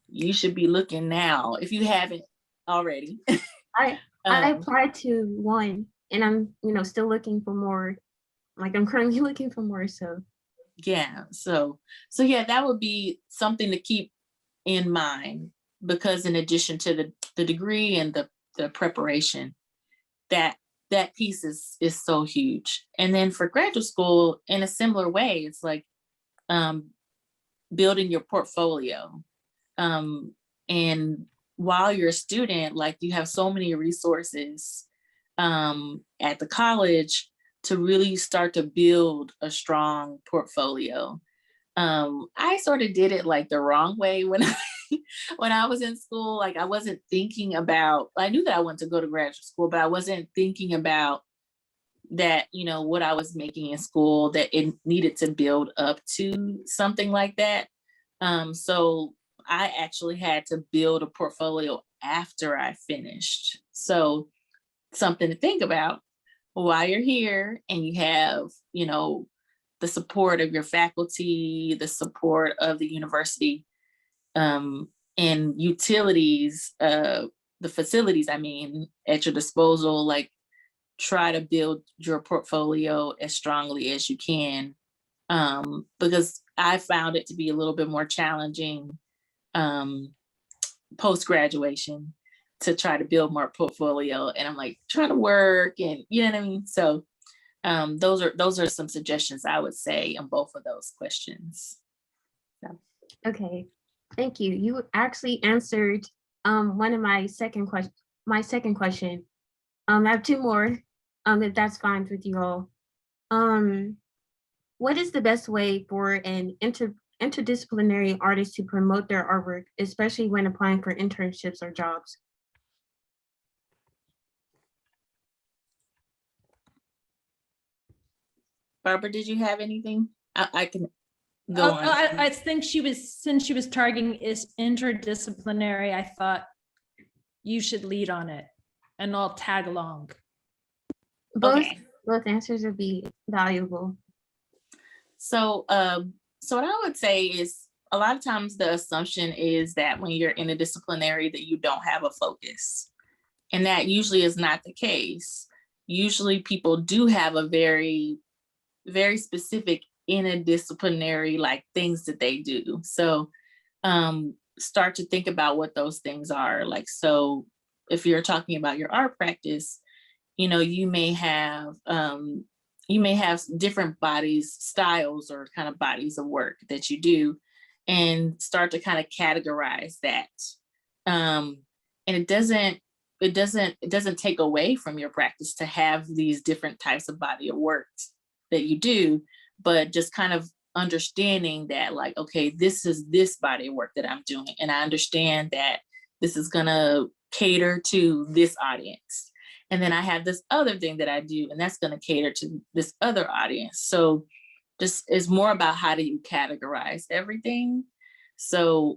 you should be looking now if you haven't already. I applied to one, and I'm still looking for more. Like, I'm currently looking for more. So yeah, so yeah, that would be something to keep in mind, because in addition to the degree and the preparation, that piece is so huge. And then for graduate school, in a similar way, it's like building your portfolio. And while you're a student, like, you have so many resources at the college to really start to build a strong portfolio. I sort of did it like the wrong way when I was in school. Like, I wasn't thinking about, I knew that I wanted to go to graduate school, but I wasn't thinking about that, what I was making in school, that it needed to build up to something like that. So I actually had to build a portfolio after I finished. So something to think about while you're here, and you have, the support of your faculty, the support of the university, and utilities, the facilities, at your disposal. Like, try to build your portfolio as strongly as you can, because I found it to be a little bit more challenging post-graduation to try to build more portfolio. And I'm like, trying to work, and you know what I mean? So those are some suggestions I would say on both of those questions. So. okay. Thank you. You actually answered one of my second question. I have two more, if that's fine with you all. What is the best way for an interdisciplinary artist to promote their artwork, especially when applying for internships or jobs? Barbara, did you have anything? I can go Oh, on. I think since she was targeting is interdisciplinary, I thought you should lead on it and I'll tag along. Both Okay. answers would be valuable. So, so what I would say is a lot of times the assumption is that when you're in a disciplinary that you don't have a focus. And that usually is not the case. Usually people do have a very, very specific interdisciplinary like things that they do. So start to think about what those things are. Like, so if you're talking about your art practice, you know, you may have different bodies, styles, or kind of bodies of work that you do, and start to kind of categorize that. And it doesn't take away from your practice to have these different types of body of work that you do, but just kind of understanding that, like, okay, this is this body of work that I'm doing, and I understand that this is gonna cater to this audience. And then I have this other thing that I do, and that's gonna cater to this other audience. So just it's more about how do you categorize everything. So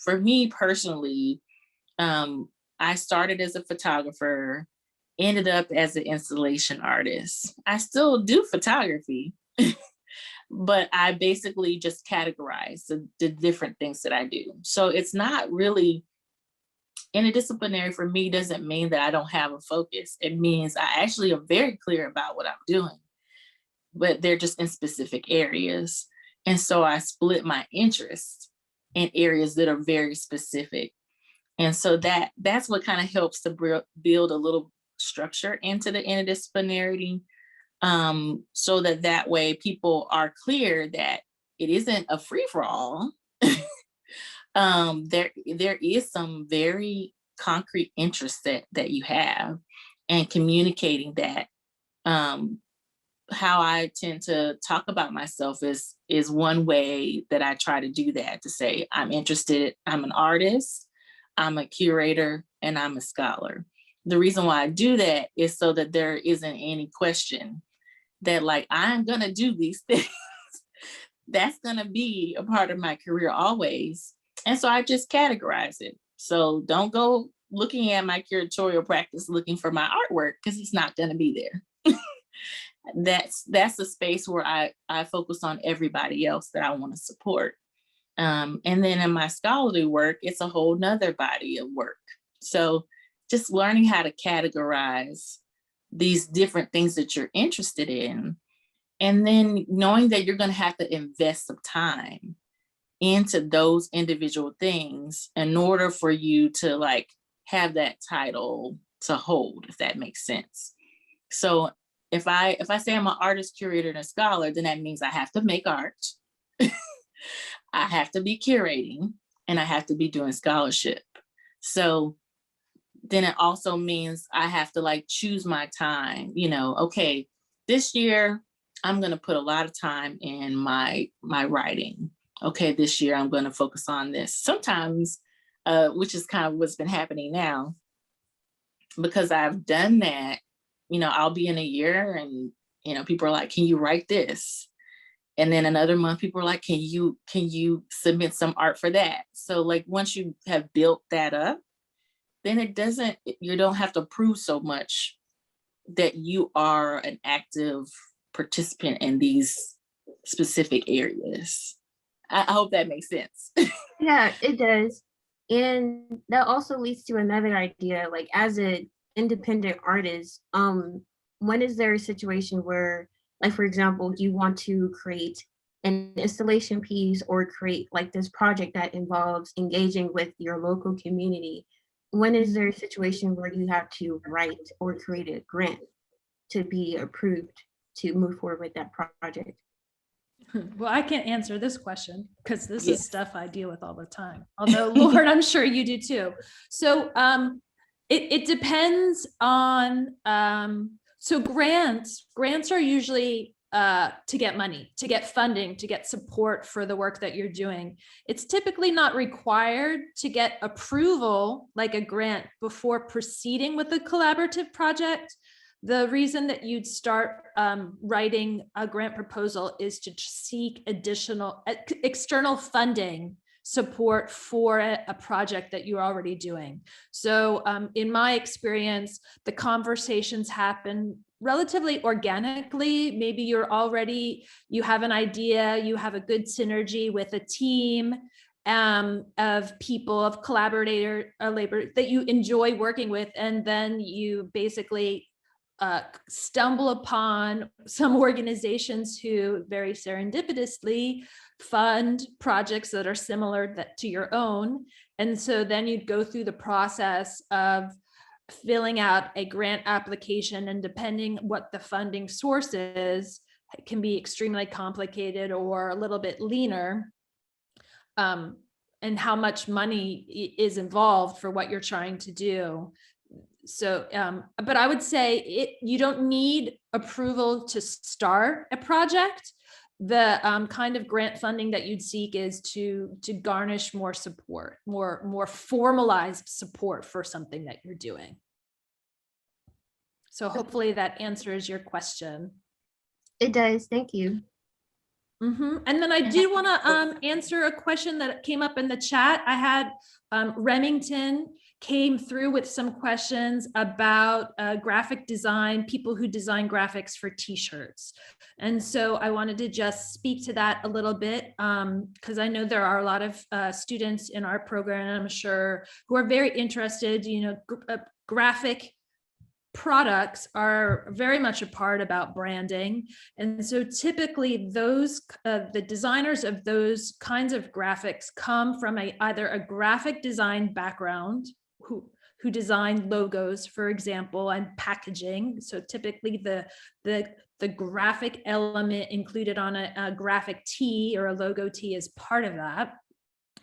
for me personally, I started as a photographer, ended up as an installation artist. I still do photography, but I basically just categorize the different things that I do. So it's not really, interdisciplinary for me doesn't mean that I don't have a focus. It means I actually am very clear about what I'm doing, but they're just in specific areas. And so I split my interests in areas that are very specific. And so that's what kind of helps to build a little structure into the interdisciplinarity, so that way people are clear that it isn't a free for all. There is some very concrete interest that you have, and communicating that. How I tend to talk about myself is one way that I try to do that, to say I'm interested, I'm an artist, I'm a curator, and I'm a scholar. The reason why I do that is so that there isn't any question that, like, I'm gonna do these things. That's gonna be a part of my career always. And so I just categorize it. So don't go looking at my curatorial practice looking for my artwork, because it's not gonna be there. That's a space where I focus on everybody else that I want to support. And then in my scholarly work, it's a whole nother body of work. So just learning how to categorize these different things that you're interested in, and then knowing that you're going to have to invest some time into those individual things in order for you to like have that title to hold, if that makes sense. So if I say I'm an artist, curator, and a scholar, then that means I have to make art. I have to be curating, and I have to be doing scholarship. So then it also means I have to like choose my time, you know, okay, this year I'm going to put a lot of time in my writing. Okay, this year I'm going to focus on this. Sometimes, which is kind of what's been happening now, because I've done that, you know, I'll be in a year and, you know, people are like, can you write this? And then another month, people are like, can you submit some art for that? So like, once you have built that up, then you don't have to prove so much that you are an active participant in these specific areas. I hope that makes sense. Yeah, it does. And that also leads to another idea, like as an independent artist, when is there a situation where, like, for example, you want to create an installation piece or create like this project that involves engaging with your local community? When is there a situation where you have to write or create a grant to be approved to move forward with that project? Well, I can't answer this question because this Yes. is stuff I deal with all the time. Although, Lauren, I'm sure you do too. So it depends on, so grants are usually to get money, to get funding, to get support for the work that you're doing. It's typically not required to get approval like a grant before proceeding with a collaborative project. The reason that you'd start writing a grant proposal is to seek additional external funding support for a project that you're already doing. So in my experience, the conversations happen relatively organically. Maybe you have an idea, you have a good synergy with a team of people, of collaborator labor that you enjoy working with, and then you basically stumble upon some organizations who very serendipitously fund projects that are similar to your own. And so then you'd go through the process of filling out a grant application, and depending what the funding source is, it can be extremely complicated or a little bit leaner, and how much money is involved for what you're trying to do. So, but I would say you don't need approval to start a project. The kind of grant funding that you'd seek is to garnish more support, more formalized support for something that you're doing. So hopefully that answers your question. It does. Thank you. And then I do want to answer a question that came up in the chat. I had Remington came through with some questions about graphic design, people who design graphics for t-shirts. And so I wanted to just speak to that a little bit, because I know there are a lot of students in our program, I'm sure, who are very interested. Graphic products are very much a part about branding. And so typically the designers of those kinds of graphics come from either a graphic design background, who design logos, for example, and packaging. So typically the graphic element included on a graphic tee or a logo tee is part of that.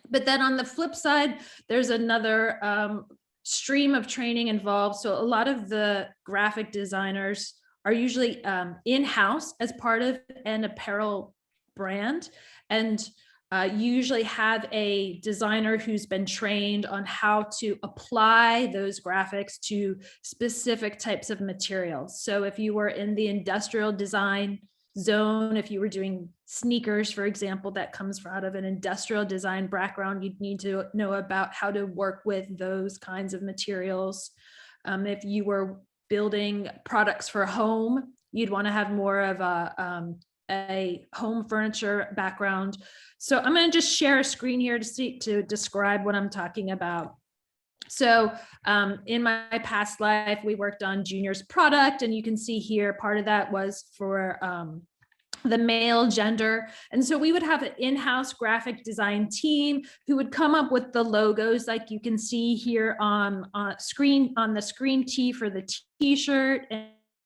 But then on the flip side, there's another stream of training involved. So a lot of the graphic designers are usually in-house as part of an apparel brand, and you usually have a designer who's been trained on how to apply those graphics to specific types of materials. So if you were in the industrial design zone, if you were doing sneakers, for example, that comes out of an industrial design background, you'd need to know about how to work with those kinds of materials. If you were building products for home, you'd want to have more of a home furniture background. So I'm going to just share a screen here to describe what I'm talking about. So in my past life, we worked on Junior's product, and you can see here part of that was for the male gender. And so we would have an in-house graphic design team who would come up with the logos, like you can see here on the screen tee for the t-shirt,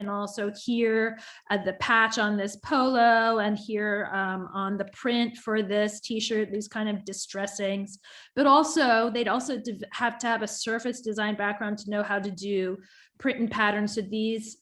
and also here the patch on this polo, and here on the print for this t-shirt, these kind of distressings. But also they'd also have to have a surface design background to know how to do print and pattern. So these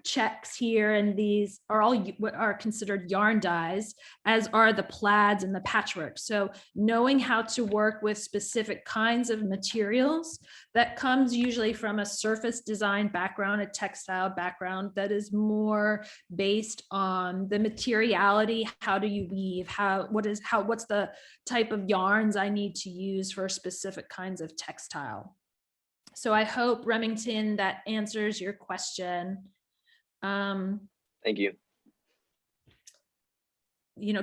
checks here, and these are all what are considered yarn dyes, as are the plaids and the patchwork. So knowing how to work with specific kinds of materials, that comes usually from a surface design background, a textile background that is more based on the materiality. How do you weave? What's the type of yarns I need to use for specific kinds of textile? So I hope, Remington, that answers your question. Thank you.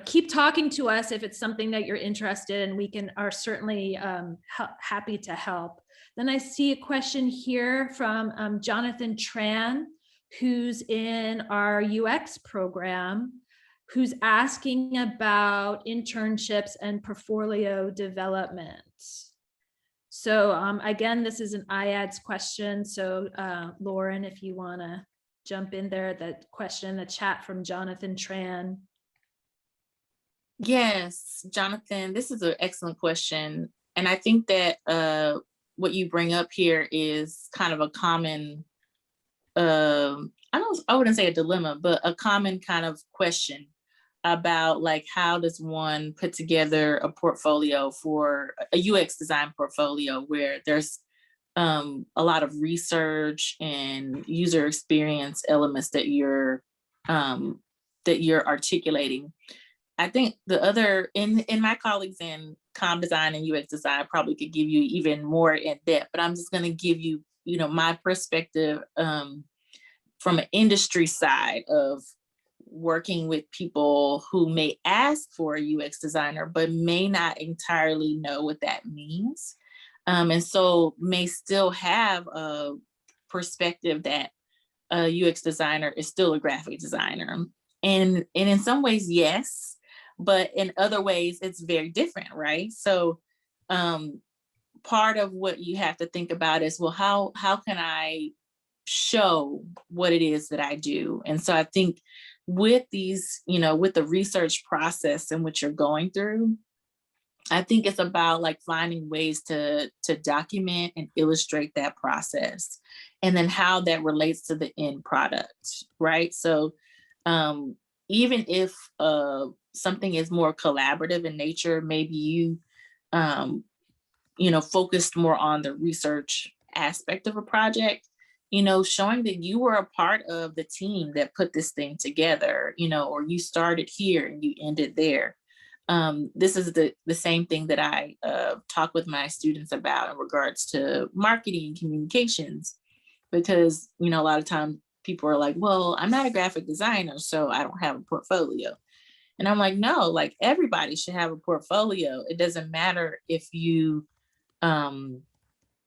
Keep talking to us if it's something that you're interested in. We are certainly happy to help. Then I see a question here from Jonathan Tran, who's in our UX program, who's asking about internships and portfolio development. So again, this is an IADS question. So Lauren, if you want to jump in there, that question, the chat from Jonathan Tran. Yes, Jonathan, this is an excellent question. And I think that what you bring up here is kind of a common, I wouldn't say a dilemma, but a common kind of question about like, how does one put together a portfolio for a UX design portfolio where there's a lot of research and user experience elements that you're articulating. I think the other in my colleagues in comm design and UX design probably could give you even more in depth, but I'm just going to give you, my perspective from an industry side of working with people who may ask for a UX designer, but may not entirely know what that means. And so may still have a perspective that a UX designer is still a graphic designer. And in some ways, yes, but in other ways, it's very different, right? So part of what you have to think about is, well, how can I show what it is that I do? And so I think with these, with the research process and what you're going through, I think it's about like finding ways to document and illustrate that process, and then how that relates to the end product, right? So even if something is more collaborative in nature, maybe you focused more on the research aspect of a project, showing that you were a part of the team that put this thing together, or you started here and you ended there. This is the same thing that I talk with my students about in regards to marketing and communications, because, a lot of times people are like, well, I'm not a graphic designer, so I don't have a portfolio. And I'm like, no, like everybody should have a portfolio. It doesn't matter if you are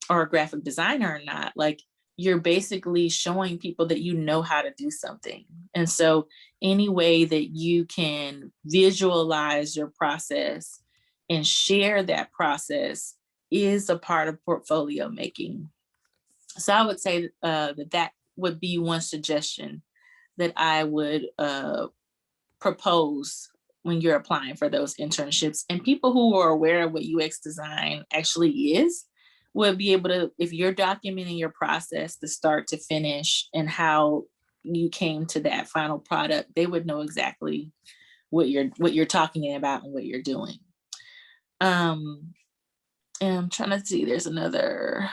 a graphic designer or not. Like, you're basically showing people that you know how to do something. And so any way that you can visualize your process and share that process is a part of portfolio making. So I would say that would be one suggestion that I would propose when you're applying for those internships. And people who are aware of what UX design actually is would be able to, if you're documenting your process to start to finish and how you came to that final product, they would know exactly what you're talking about and what you're doing. And I'm trying to see, there's another.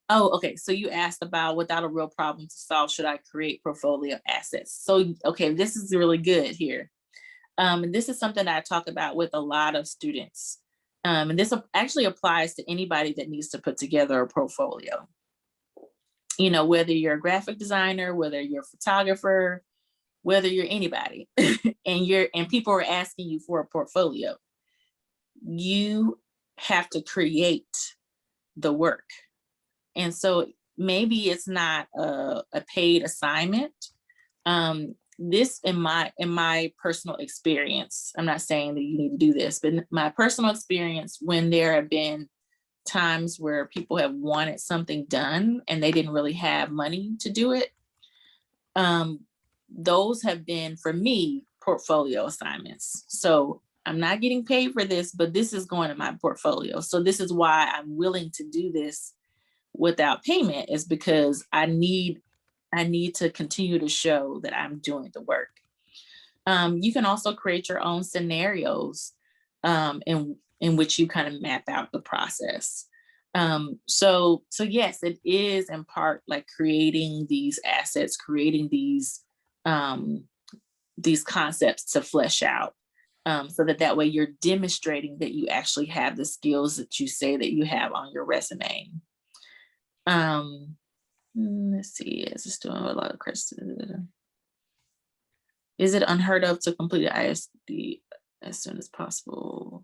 Oh, okay. So you asked about, without a real problem to solve, should I create portfolio assets? So, okay, this is really good here. And this is something that I talk about with a lot of students. And this actually applies to anybody that needs to put together a portfolio. Whether you're a graphic designer, whether you're a photographer, whether you're anybody, and people are asking you for a portfolio, you have to create the work. And so maybe it's not a paid assignment. This in my personal experience, I'm not saying that you need to do this, but my personal experience, when there have been times where people have wanted something done and they didn't really have money to do it, those have been, for me, portfolio assignments. So I'm not getting paid for this, but this is going in my portfolio. So this is why I'm willing to do this without payment, is because I need to continue to show that I'm doing the work. You can also create your own scenarios in which you kind of map out the process. So yes, it is in part like creating these assets, creating these concepts to flesh out, so that way you're demonstrating that you actually have the skills that you say that you have on your resume. Let's see, is this doing a lot of questions? Is it unheard of to complete an ISD as soon as possible?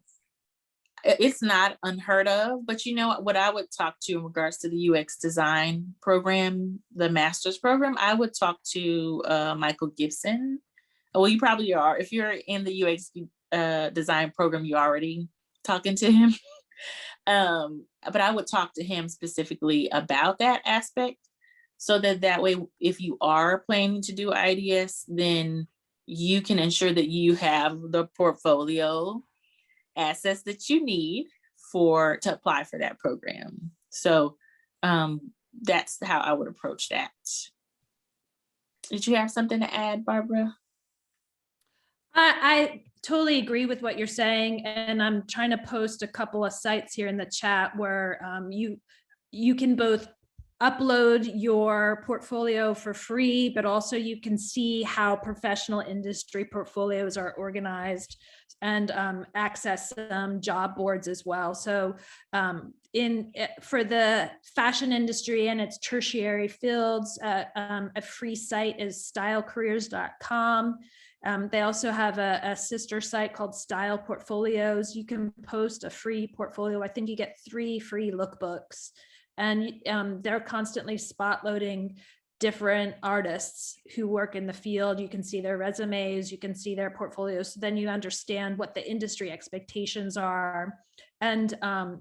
It's not unheard of, but what I would talk to in regards to the UX design program, the master's program, I would talk to Michael Gibson. Well, you probably are. If you're in the UX design program, you're already talking to him. But I would talk to him specifically about that aspect, so that way, if you are planning to do IDS, then you can ensure that you have the portfolio assets that you need to apply for that program. So that's how I would approach that. Did you have something to add, Barbara? I totally agree with what you're saying, and I'm trying to post a couple of sites here in the chat where you can both upload your portfolio for free, but also you can see how professional industry portfolios are organized and access some job boards as well. So for the fashion industry and its tertiary fields, a free site is stylecareers.com. They also have a sister site called Style Portfolios. You can post a free portfolio. I think you get 3 free lookbooks, and they're constantly spot loading different artists who work in the field. You can see their resumes, you can see their portfolios. So then you understand what the industry expectations are. And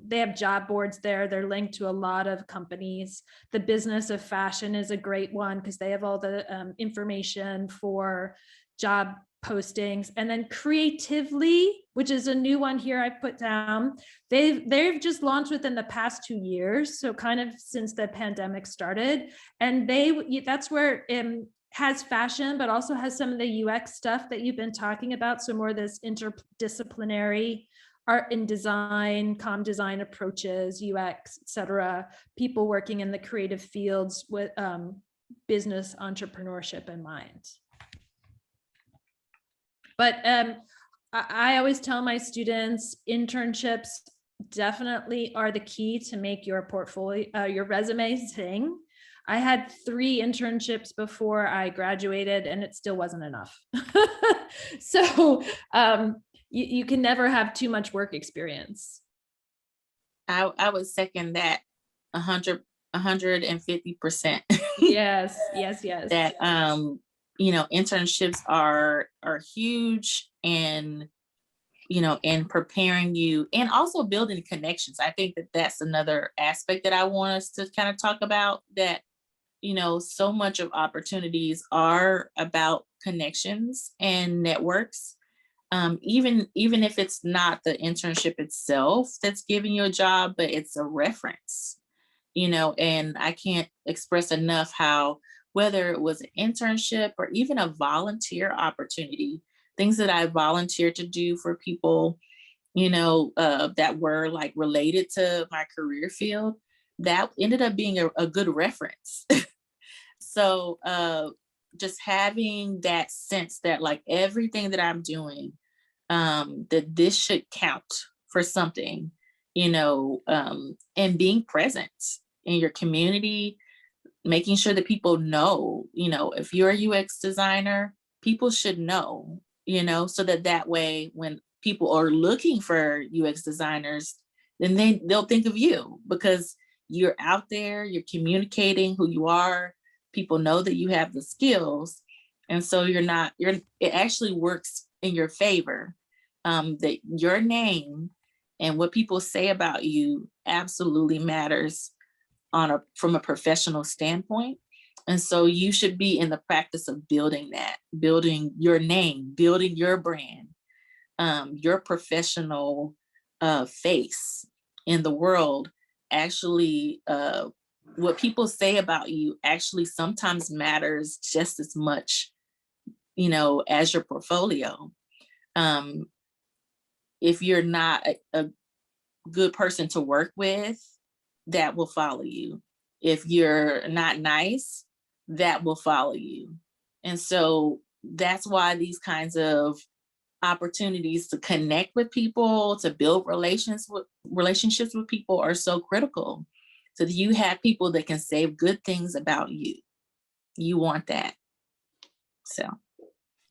they have job boards there. They're linked to a lot of companies. The Business of Fashion is a great one because they have all the information for job postings. And then Creatively, which is a new one here I put down, they've just launched within the past 2 years, so kind of since the pandemic started. And that's where it has fashion, but also has some of the UX stuff that you've been talking about. So more of this interdisciplinary art and design, comm design approaches, UX, et cetera, people working in the creative fields with business entrepreneurship in mind. But I always tell my students, internships definitely are the key to make your portfolio, your resume sing. I had 3 internships before I graduated, and it still wasn't enough. So you can never have too much work experience. I would second that 150%. Yes. That internships are huge in preparing you and also building connections. I think that that's another aspect that I want us to kind of talk about, that so much of opportunities are about connections and networks. Even if it's not the internship itself that's giving you a job, but it's a reference, and I can't express enough how, whether it was an internship or even a volunteer opportunity, things that I volunteered to do for people, that were like related to my career field, that ended up being a good reference. So just having that sense that like everything that I'm doing, that this should count for something, and being present in your community, making sure that people know, if you're a UX designer, people should know, so that way when people are looking for UX designers, then they'll think of you because you're out there, you're communicating who you are, people know that you have the skills. And so it actually works in your favor, that your name and what people say about you absolutely matters from a professional standpoint. And so you should be in the practice of building that, building your name, building your brand, your professional face in the world. Actually, what people say about you actually sometimes matters just as much, as your portfolio. If you're not a good person to work with, that will follow you. If you're not nice, that will follow you. And so that's why these kinds of opportunities to connect with people, to build relationships with people are so critical. So that you have people that can say good things about you. You want that. So.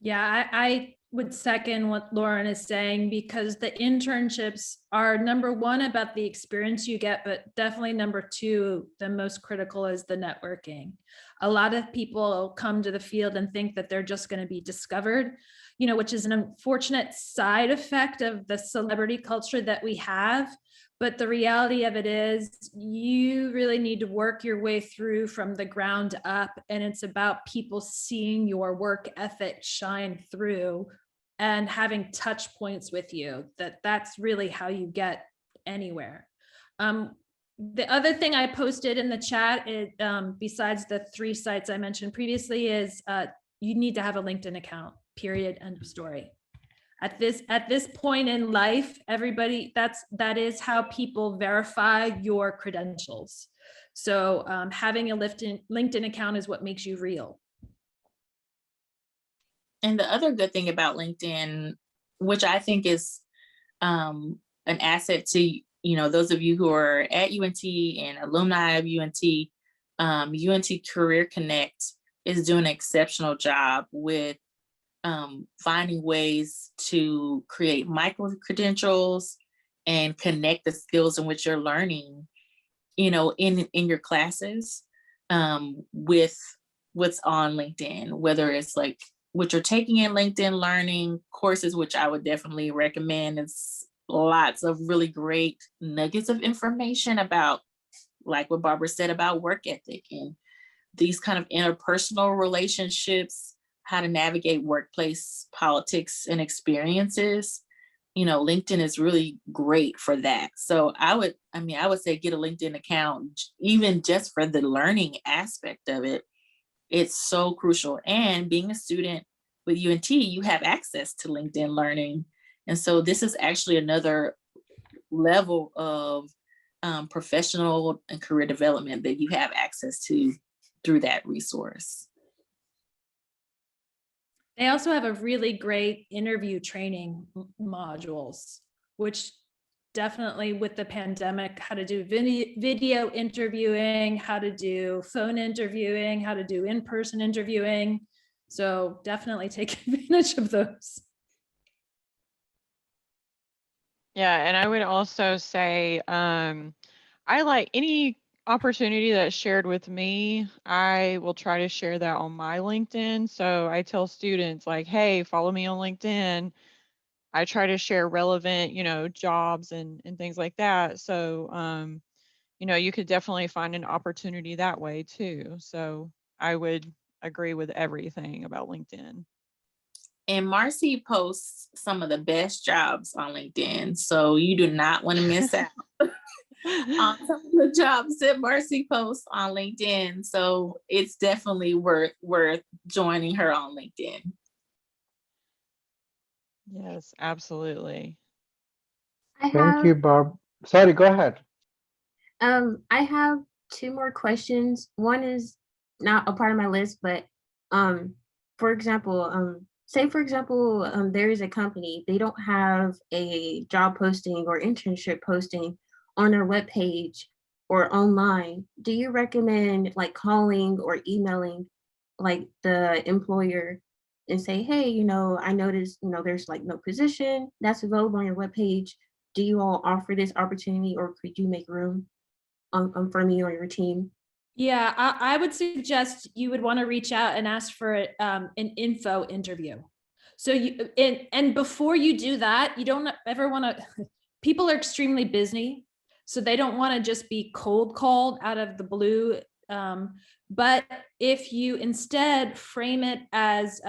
Yeah, I would second what Lauren is saying, because the internships are number one about the experience you get, but definitely number two, the most critical is the networking. A lot of people come to the field and think that they're just going to be discovered, which is an unfortunate side effect of the celebrity culture that we have. But the reality of it is you really need to work your way through from the ground up. And it's about people seeing your work ethic shine through and having touch points with you. That's really how you get anywhere. The other thing I posted in the chat, besides the 3 sites I mentioned previously, is you need to have a LinkedIn account, period, end of story. At this point in life, everybody, that is how people verify your credentials. So having a LinkedIn account is what makes you real. And the other good thing about LinkedIn, which I think is an asset to, those of you who are at UNT and alumni of UNT, UNT Career Connect is doing an exceptional job with finding ways to create micro credentials and connect the skills in which you're learning, in your classes with what's on LinkedIn, whether it's like what you're taking in LinkedIn Learning courses, which I would definitely recommend. It's lots of really great nuggets of information about, like what Barbara said, about work ethic and these kind of interpersonal relationships, how to navigate workplace politics and experiences. LinkedIn is really great for that. So I would say get a LinkedIn account, even just for the learning aspect of it. It's so crucial. And being a student with UNT, you have access to LinkedIn Learning. And so this is actually another level of professional and career development that you have access to through that resource. They also have a really great interview training modules, which definitely with the pandemic, how to do video interviewing, how to do phone interviewing, how to do in-person interviewing. So definitely take advantage of those. Yeah, and I would also say I like any opportunity that's shared with me. I will try to share that on my LinkedIn. So I tell students like, hey, follow me on LinkedIn. I try to share relevant, jobs and things like that. So, you could definitely find an opportunity that way too. So I would agree with everything about LinkedIn. And Marcy posts some of the best jobs on LinkedIn. So you do not want to miss out on some of the jobs that Marcy posts on LinkedIn. So it's definitely worth joining her on LinkedIn. Yes, absolutely. Thank you, Barb. Sorry, go ahead. I have 2 more questions. One is not a part of my list, but for example, there is a company, they don't have a job posting or internship posting on their webpage or online. Do you recommend like calling or emailing like the employer and say, hey, I noticed, there's like no position that's available on your webpage. Do you all offer this opportunity, or could you make room for me or your team? Yeah, I would suggest you would want to reach out and ask for an info interview. So and before you do that, you don't ever want to, people are extremely busy, so they don't want to just be cold called out of the blue. But if you instead frame it as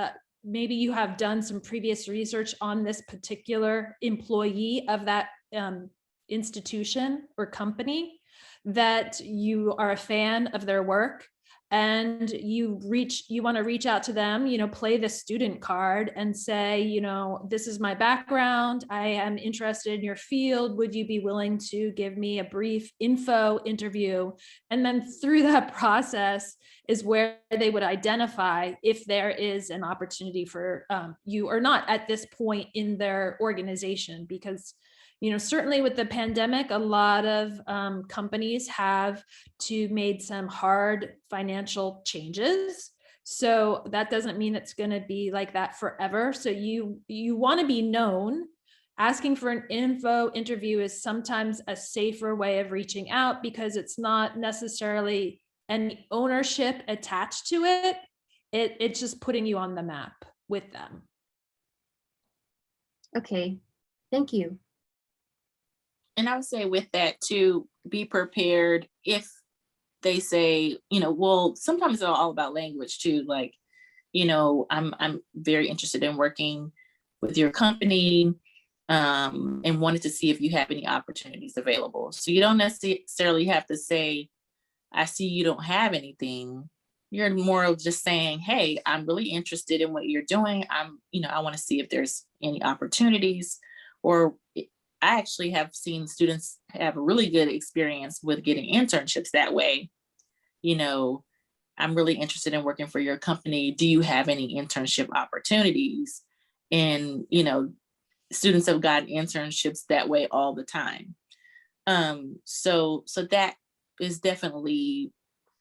maybe you have done some previous research on this particular employee of that institution or company, that you are a fan of their work, and you want to reach out to them, play the student card and say, this is my background, I am interested in your field, would you be willing to give me a brief info interview? And then through that process is where they would identify if there is an opportunity for you or not at this point in their organization. Because certainly with the pandemic, a lot of companies have made some hard financial changes. So that doesn't mean it's going to be like that forever. So you want to be known. Asking for an info interview is sometimes a safer way of reaching out because it's not necessarily any ownership attached to it. It's just putting you on the map with them. Okay, thank you. And I would say with that too, be prepared if they say, well, sometimes it's all about language too. Like, I'm very interested in working with your company, and wanted to see if you have any opportunities available. So you don't necessarily have to say, I see you don't have anything. You're more of just saying, hey, I'm really interested in what you're doing. I want to see if there's any opportunities. Or I actually have seen students have a really good experience with getting internships that way. I'm really interested in working for your company. Do you have any internship opportunities? And, students have gotten internships that way all the time. So that is definitely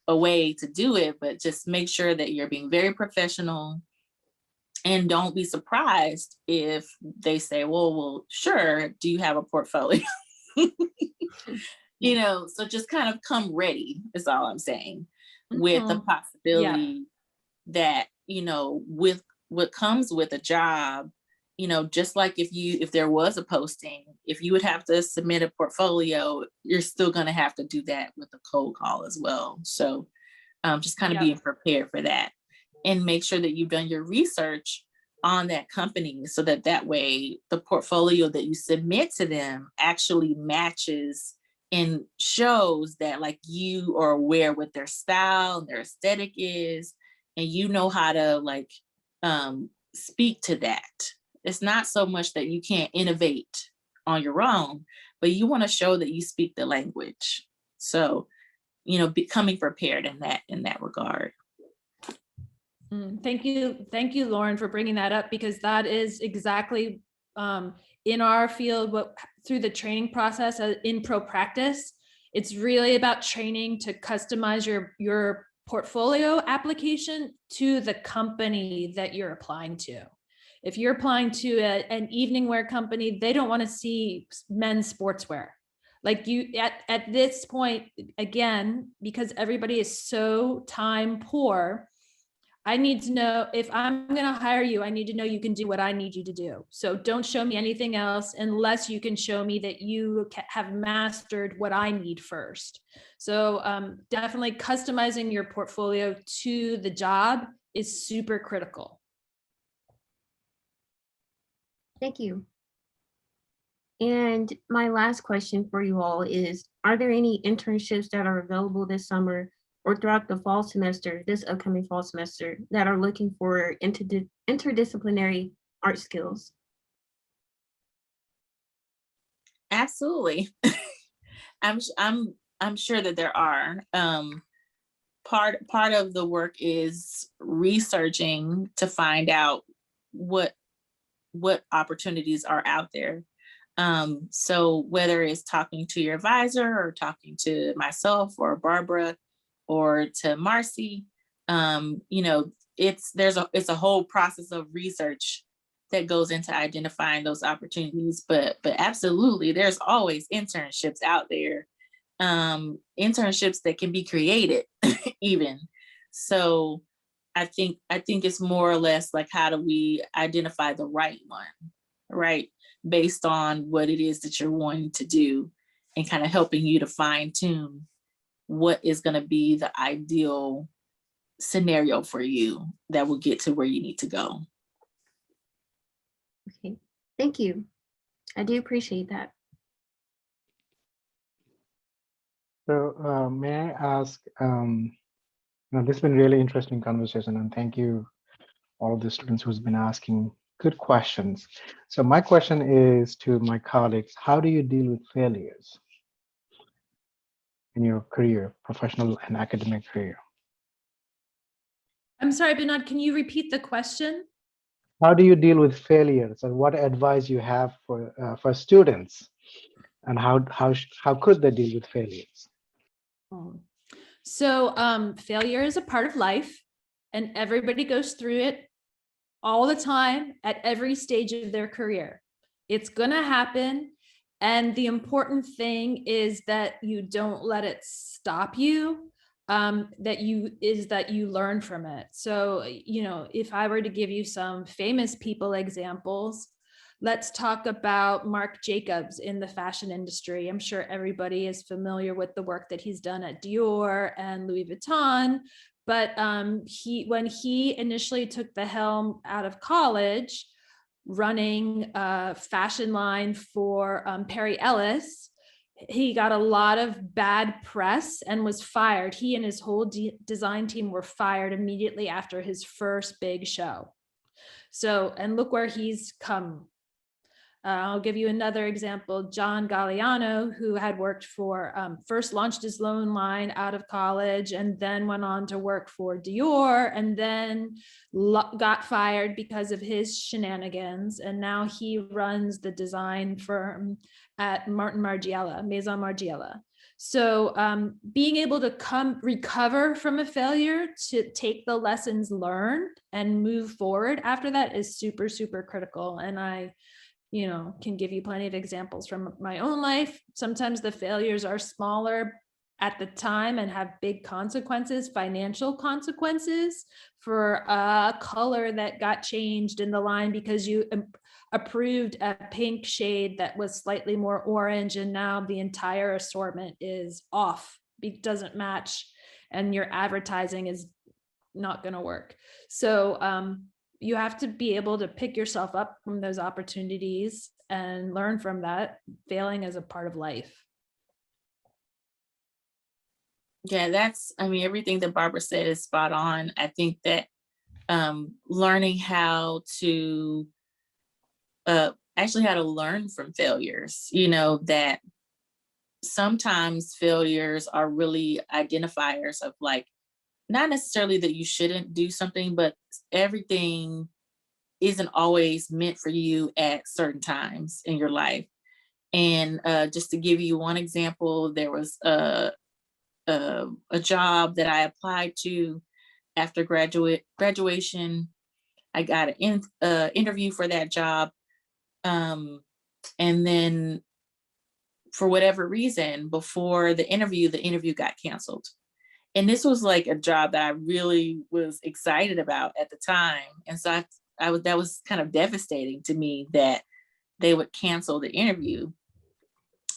a way to do it, but just make sure that you're being very professional, and don't be surprised if they say, well, sure. Do you have a portfolio? So just kind of come ready is all I'm saying, with the possibility that, with what comes with a job, just like if there was a posting, if you would have to submit a portfolio, you're still going to have to do that with a cold call as well. So just kind of being prepared for that, and make sure that you've done your research on that company, so that way the portfolio that you submit to them actually matches and shows that like you are aware what their style and their aesthetic is, and how to like speak to that. It's not so much that you can't innovate on your own, but you want to show that you speak the language. So, becoming prepared in that regard. Thank you, Lauren, for bringing that up, because that is exactly in our field, through the training process in pro practice, it's really about training to customize your portfolio application to the company that you're applying to. If you're applying to an evening wear company, they don't want to see men's sportswear. Like at this point, again, because everybody is so time poor, I need to know, if I'm going to hire you, I need to know you can do what I need you to do. So don't show me anything else unless you can show me that you have mastered what I need first. So definitely customizing your portfolio to the job is super critical. Thank you. And my last question for you all is, are there any internships that are available this summer or throughout the fall semester, this upcoming fall semester, that are looking for interdisciplinary art skills? Absolutely. I'm sure that there are. Part of the work is researching to find out what opportunities are out there. So whether it's talking to your advisor or talking to myself or Barbara or to Marcy, it's a whole process of research that goes into identifying those opportunities. But absolutely, there's always internships out there, internships that can be created even. So I think it's more or less like, how do we identify the right one, right? Based on what it is that you're wanting to do, and kind of helping you to fine tune what is going to be the ideal scenario for you that will get to where you need to go. Okay, thank you. I do appreciate that. So may I ask, this has been really interesting conversation, and thank you all of the students who's been asking good questions. So my question is to my colleagues: how do you deal with failures in your career, professional and academic career? I'm sorry, Binod, can you repeat the question? How do you deal with failures, and what advice you have for students, and how could they deal with failures? So failure is a part of life, and everybody goes through it all the time at every stage of their career. It's gonna happen. And the important thing is that you don't let it stop you, that you learn from it. So, if I were to give you some famous people examples, let's talk about Marc Jacobs in the fashion industry. I'm sure everybody is familiar with the work that he's done at Dior and Louis Vuitton. But when he initially took the helm out of college, running a fashion line for Perry Ellis, he got a lot of bad press and was fired. He and his whole design team were fired immediately after his first big show. So, and look where he's come. I'll give you another example. John Galliano, who had worked for, first launched his loan line out of college and then went on to work for Dior and then got fired because of his shenanigans. And now he runs the design firm at Martin Margiela, Maison Margiela. So being able to recover from a failure, to take the lessons learned and move forward after that is super, super critical. And I can give you plenty of examples from my own life. Sometimes the failures are smaller at the time and have big consequences, financial consequences, for a color that got changed in the line because you approved a pink shade that was slightly more orange, and now the entire assortment is off, it doesn't match, and your advertising is not going to work. So you have to be able to pick yourself up from those opportunities and learn from that. Failing is a part of life. Yeah, everything that Barbara said is spot on. I think that learning how to learn from failures, that sometimes failures are really identifiers of, like, not necessarily that you shouldn't do something, but everything isn't always meant for you at certain times in your life. And just to give you one example, there was a job that I applied to after graduation. I got an interview for that job. And then for whatever reason, before the interview got canceled. And this was like a job that I really was excited about at the time. And so that was kind of devastating to me that they would cancel the interview.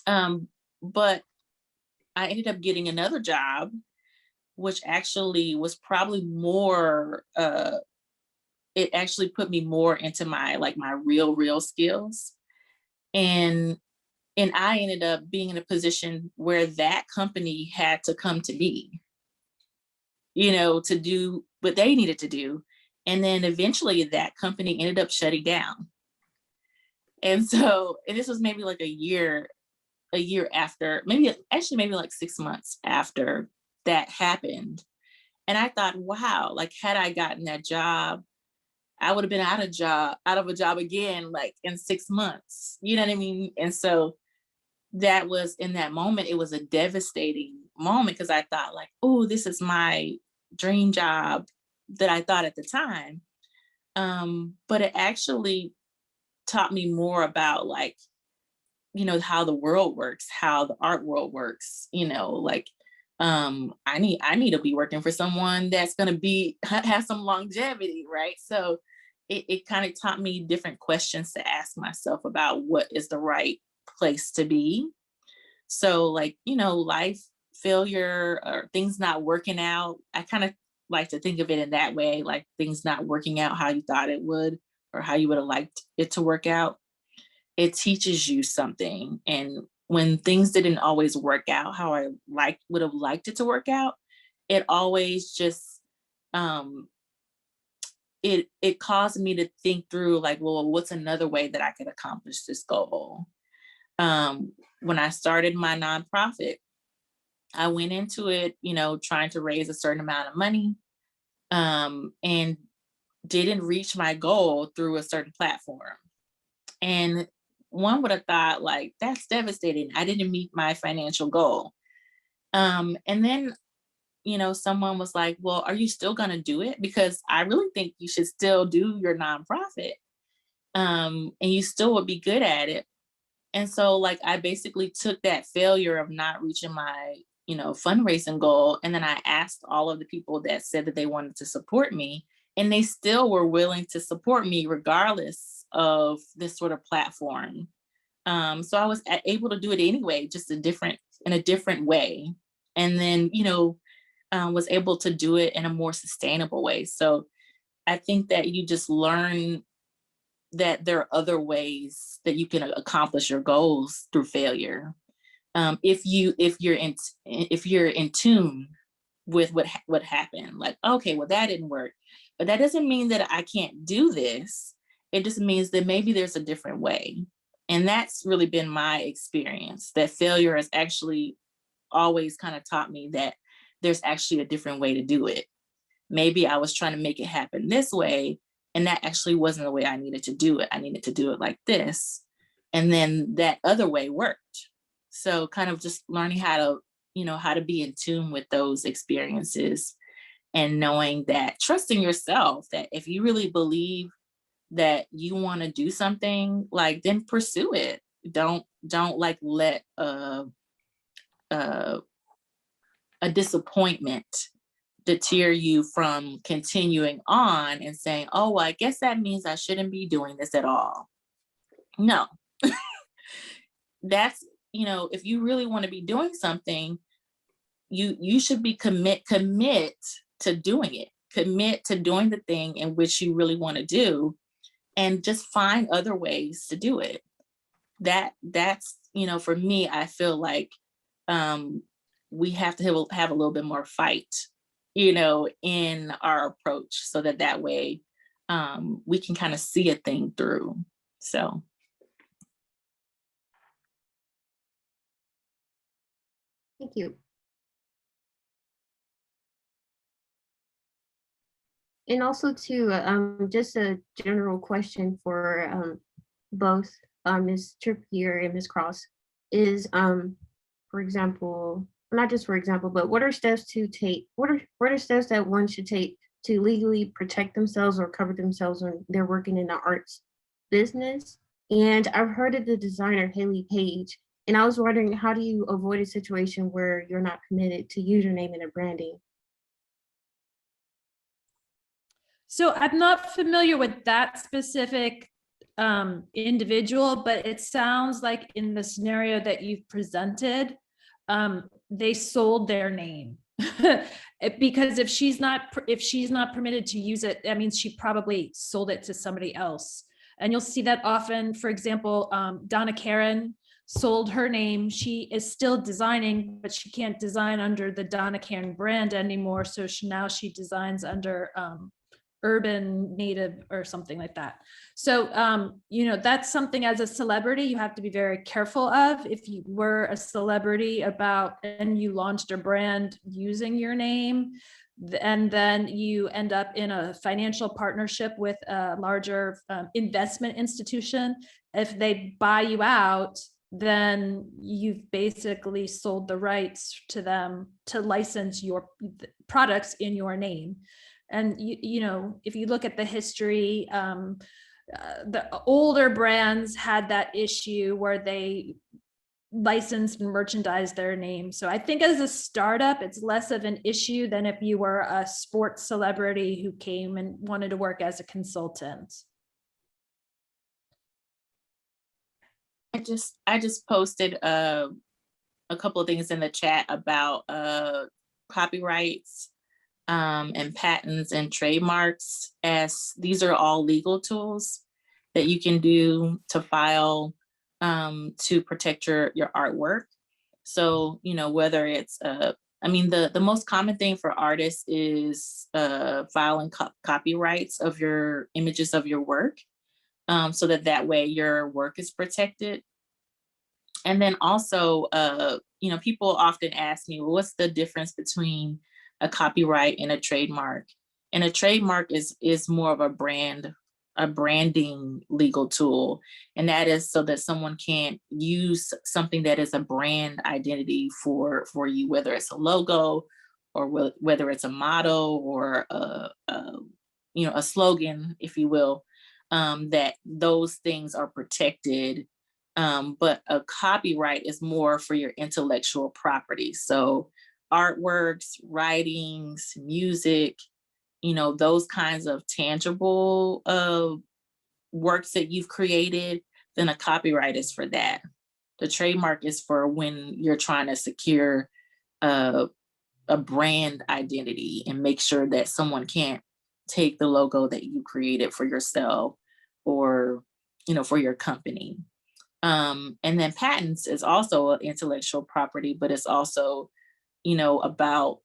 But I ended up getting another job, which actually was probably more, it actually put me more into my real skills. And I ended up being in a position where that company had to come to me, to do what they needed to do. And then eventually that company ended up shutting down. And so, and this was maybe like a year after, maybe like 6 months after that happened. And I thought, wow, like, had I gotten that job, I would have been out of a job again, like in 6 months, you know what I mean? And so that was, in that moment, it was a devastating moment, because I thought, like, oh, this is my dream job that I thought at the time. But it actually taught me more about, like, how the world works, how the art world works, like, I need to be working for someone that's going to have some longevity, right? So it kind of taught me different questions to ask myself about what is the right place to be. So, like, life, failure, or things not working out, I kind of like to think of it in that way, like things not working out how you thought it would, or how you would have liked it to work out. It teaches you something. And when things didn't always work out how I would have liked it to work out, it always just it caused me to think through, like, well, what's another way that I could accomplish this goal? When I started my nonprofit, I went into it, trying to raise a certain amount of money, and didn't reach my goal through a certain platform. And one would have thought, like, that's devastating. I didn't meet my financial goal. And then, someone was like, well, are you still going to do it? Because I really think you should still do your nonprofit. And you still would be good at it. And so, like, I basically took that failure of not reaching my, fundraising goal. And then I asked all of the people that said that they wanted to support me, and they still were willing to support me regardless of this sort of platform. So I was able to do it anyway, just in a different way. And then, was able to do it in a more sustainable way. So I think that you just learn that there are other ways that you can accomplish your goals through failure. If you're in tune with what happened, like, okay, well, that didn't work, but that doesn't mean that I can't do this. It just means that maybe there's a different way. And that's really been my experience, that failure has actually always kind of taught me that there's actually a different way to do it. Maybe I was trying to make it happen this way, and that actually wasn't the way I needed to do it. I needed to do it like this. And then that other way worked. So kind of just learning how to be in tune with those experiences, and knowing that, trusting yourself, that if you really believe that you want to do something, like, then pursue it. Don't like let a disappointment deter you from continuing on and saying, oh, well, I guess that means I shouldn't be doing this at all. No. That's, if you really want to be doing something, you should be commit to doing it. Commit to doing the thing in which you really want to do, and just find other ways to do it. That's, for me, I feel like we have to have a little bit more fight, in our approach, so that way we can kind of see a thing through. So. Thank you. And also too, just a general question for both Ms. Trippier and Ms. Cross is, for example, not just for example, but what are steps to take? What are steps that one should take to legally protect themselves or cover themselves when they're working in the arts business? And I've heard of the designer Haley Page, and I was wondering, how do you avoid a situation where you're not permitted to use your name in a branding? So I'm not familiar with that specific individual, but it sounds like in the scenario that you've presented, they sold their name. Because if she's not permitted to use it, that means she probably sold it to somebody else. And you'll see that often. For example, Donna Karan sold her name. She is still designing, but she can't design under the Donna Karan brand anymore. So now she designs under Urban Native or something like that. So, that's something as a celebrity you have to be very careful of. If you were a celebrity and you launched a brand using your name, and then you end up in a financial partnership with a larger investment institution, if they buy you out, then you've basically sold the rights to them to license your products in your name. And if you look at the history, the older brands had that issue where they licensed and merchandised their name. So I think as a startup, it's less of an issue than if you were a sports celebrity who came and wanted to work as a consultant. I just posted a couple of things in the chat about copyrights and patents and trademarks, as these are all legal tools that you can do to file to protect your artwork. So, whether it's the most common thing for artists is filing copyrights of your images of your work, so that way your work is protected. And then also, people often ask me, well, what's the difference between a copyright and a trademark? And a trademark is more of a branding legal tool. And that is so that someone can't use something that is a brand identity for you, whether it's a logo or whether it's a motto or a slogan, if you will, that those things are protected. But a copyright is more for your intellectual property. So artworks, writings, music, those kinds of tangible works that you've created, then a copyright is for that. The trademark is for when you're trying to secure a brand identity and make sure that someone can't take the logo that you created for yourself or, you know, for your company. And then patents is also intellectual property, but it's also, you know, about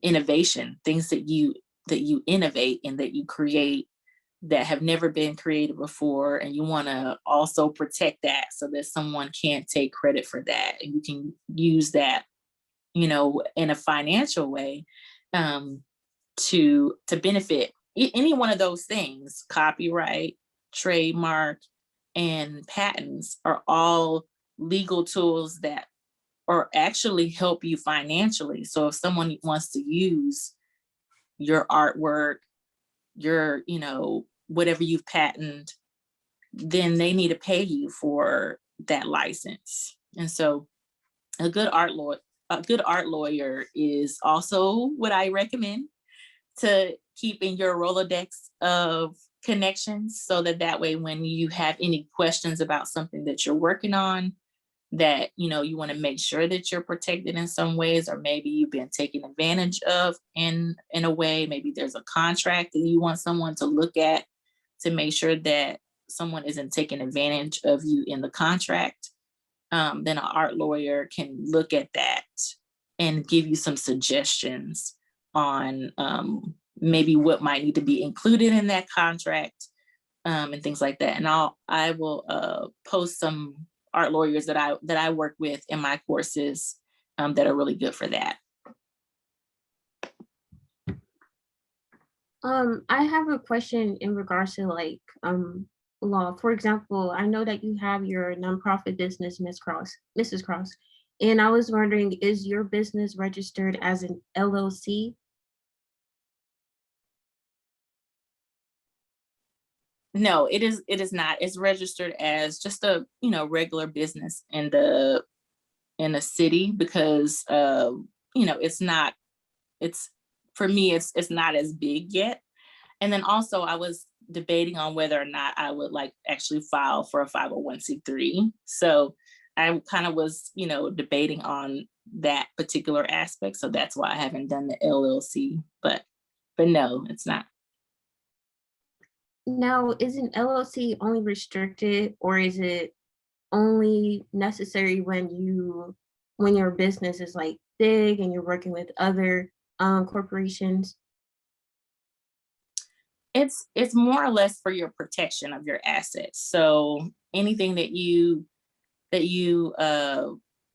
innovation, things that you innovate and that you create that have never been created before, and you want to also protect that so that someone can't take credit for that, and you can use that, you know, in a financial way to benefit any one of those things. Copyright, trademark, and patents are all legal tools that or actually help you financially. So if someone wants to use your artwork, your, you know, whatever you've patented, then they need to pay you for that license. And so a good art lawyer is also what I recommend to keep in your Rolodex of connections, so that way when you have any questions about something that you're working on, that, you know, you want to make sure that you're protected in some ways, or maybe you've been taken advantage of in a way, maybe there's a contract that you want someone to look at to make sure that someone isn't taking advantage of you in the contract, then an art lawyer can look at that and give you some suggestions on maybe what might need to be included in that contract, and things like that. And I will post some art lawyers that I work with in my courses that are really good for that. I have a question in regards to like law. For example, I know that you have your nonprofit business, Mrs. Cross, and I was wondering, is your business registered as an LLC? No, it is not. It's registered as just a, you know, regular business in the city, because you know, it's for me, it's not as big yet. And then also I was debating on whether or not I would like actually file for a 501c3. So I kind of was, you know, debating on that particular aspect. So that's why I haven't done the LLC, but no, it's not. Now, is an LLC only restricted, or is it only necessary when your business is like big and you're working with other corporations? It's more or less for your protection of your assets. So anything that you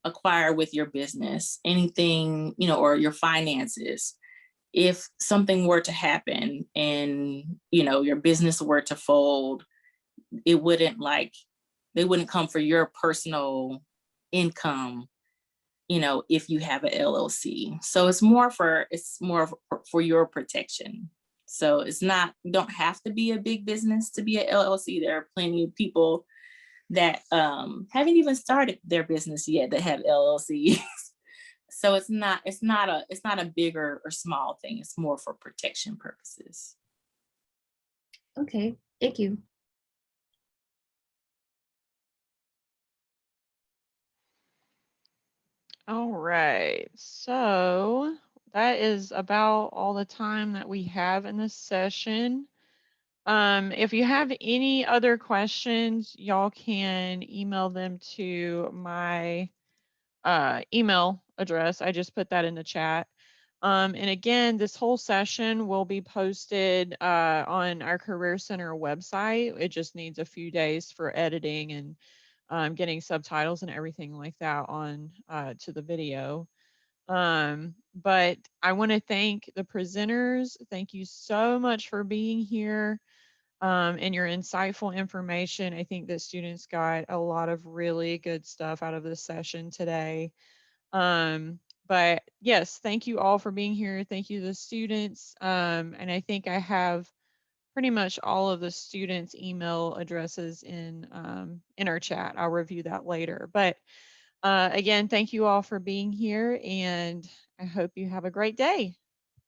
acquire with your business, anything, you know, or your finances, if something were to happen and, you know, your business were to fold, it wouldn't they wouldn't come for your personal income, you know, if you have an LLC. So it's more for your protection. So it's not, you don't have to be a big business to be an LLC. There are plenty of people that haven't even started their business yet that have LLCs. So it's not a bigger or small thing. It's more for protection purposes. Okay, thank you. All right, so that is about all the time that we have in this session. If you have any other questions, y'all can email them to my email address. I just put that in the chat. And again, this whole session will be posted on our Career Center website. It just needs a few days for editing and getting subtitles and everything like that on to the video. But I want to thank the presenters. Thank you so much for being here and your insightful information. I think that students got a lot of really good stuff out of this session today. But yes, thank you all for being here. Thank you to the students. And I think I have pretty much all of the students' email addresses in our chat. I'll review that later. But again, thank you all for being here, and I hope you have a great day.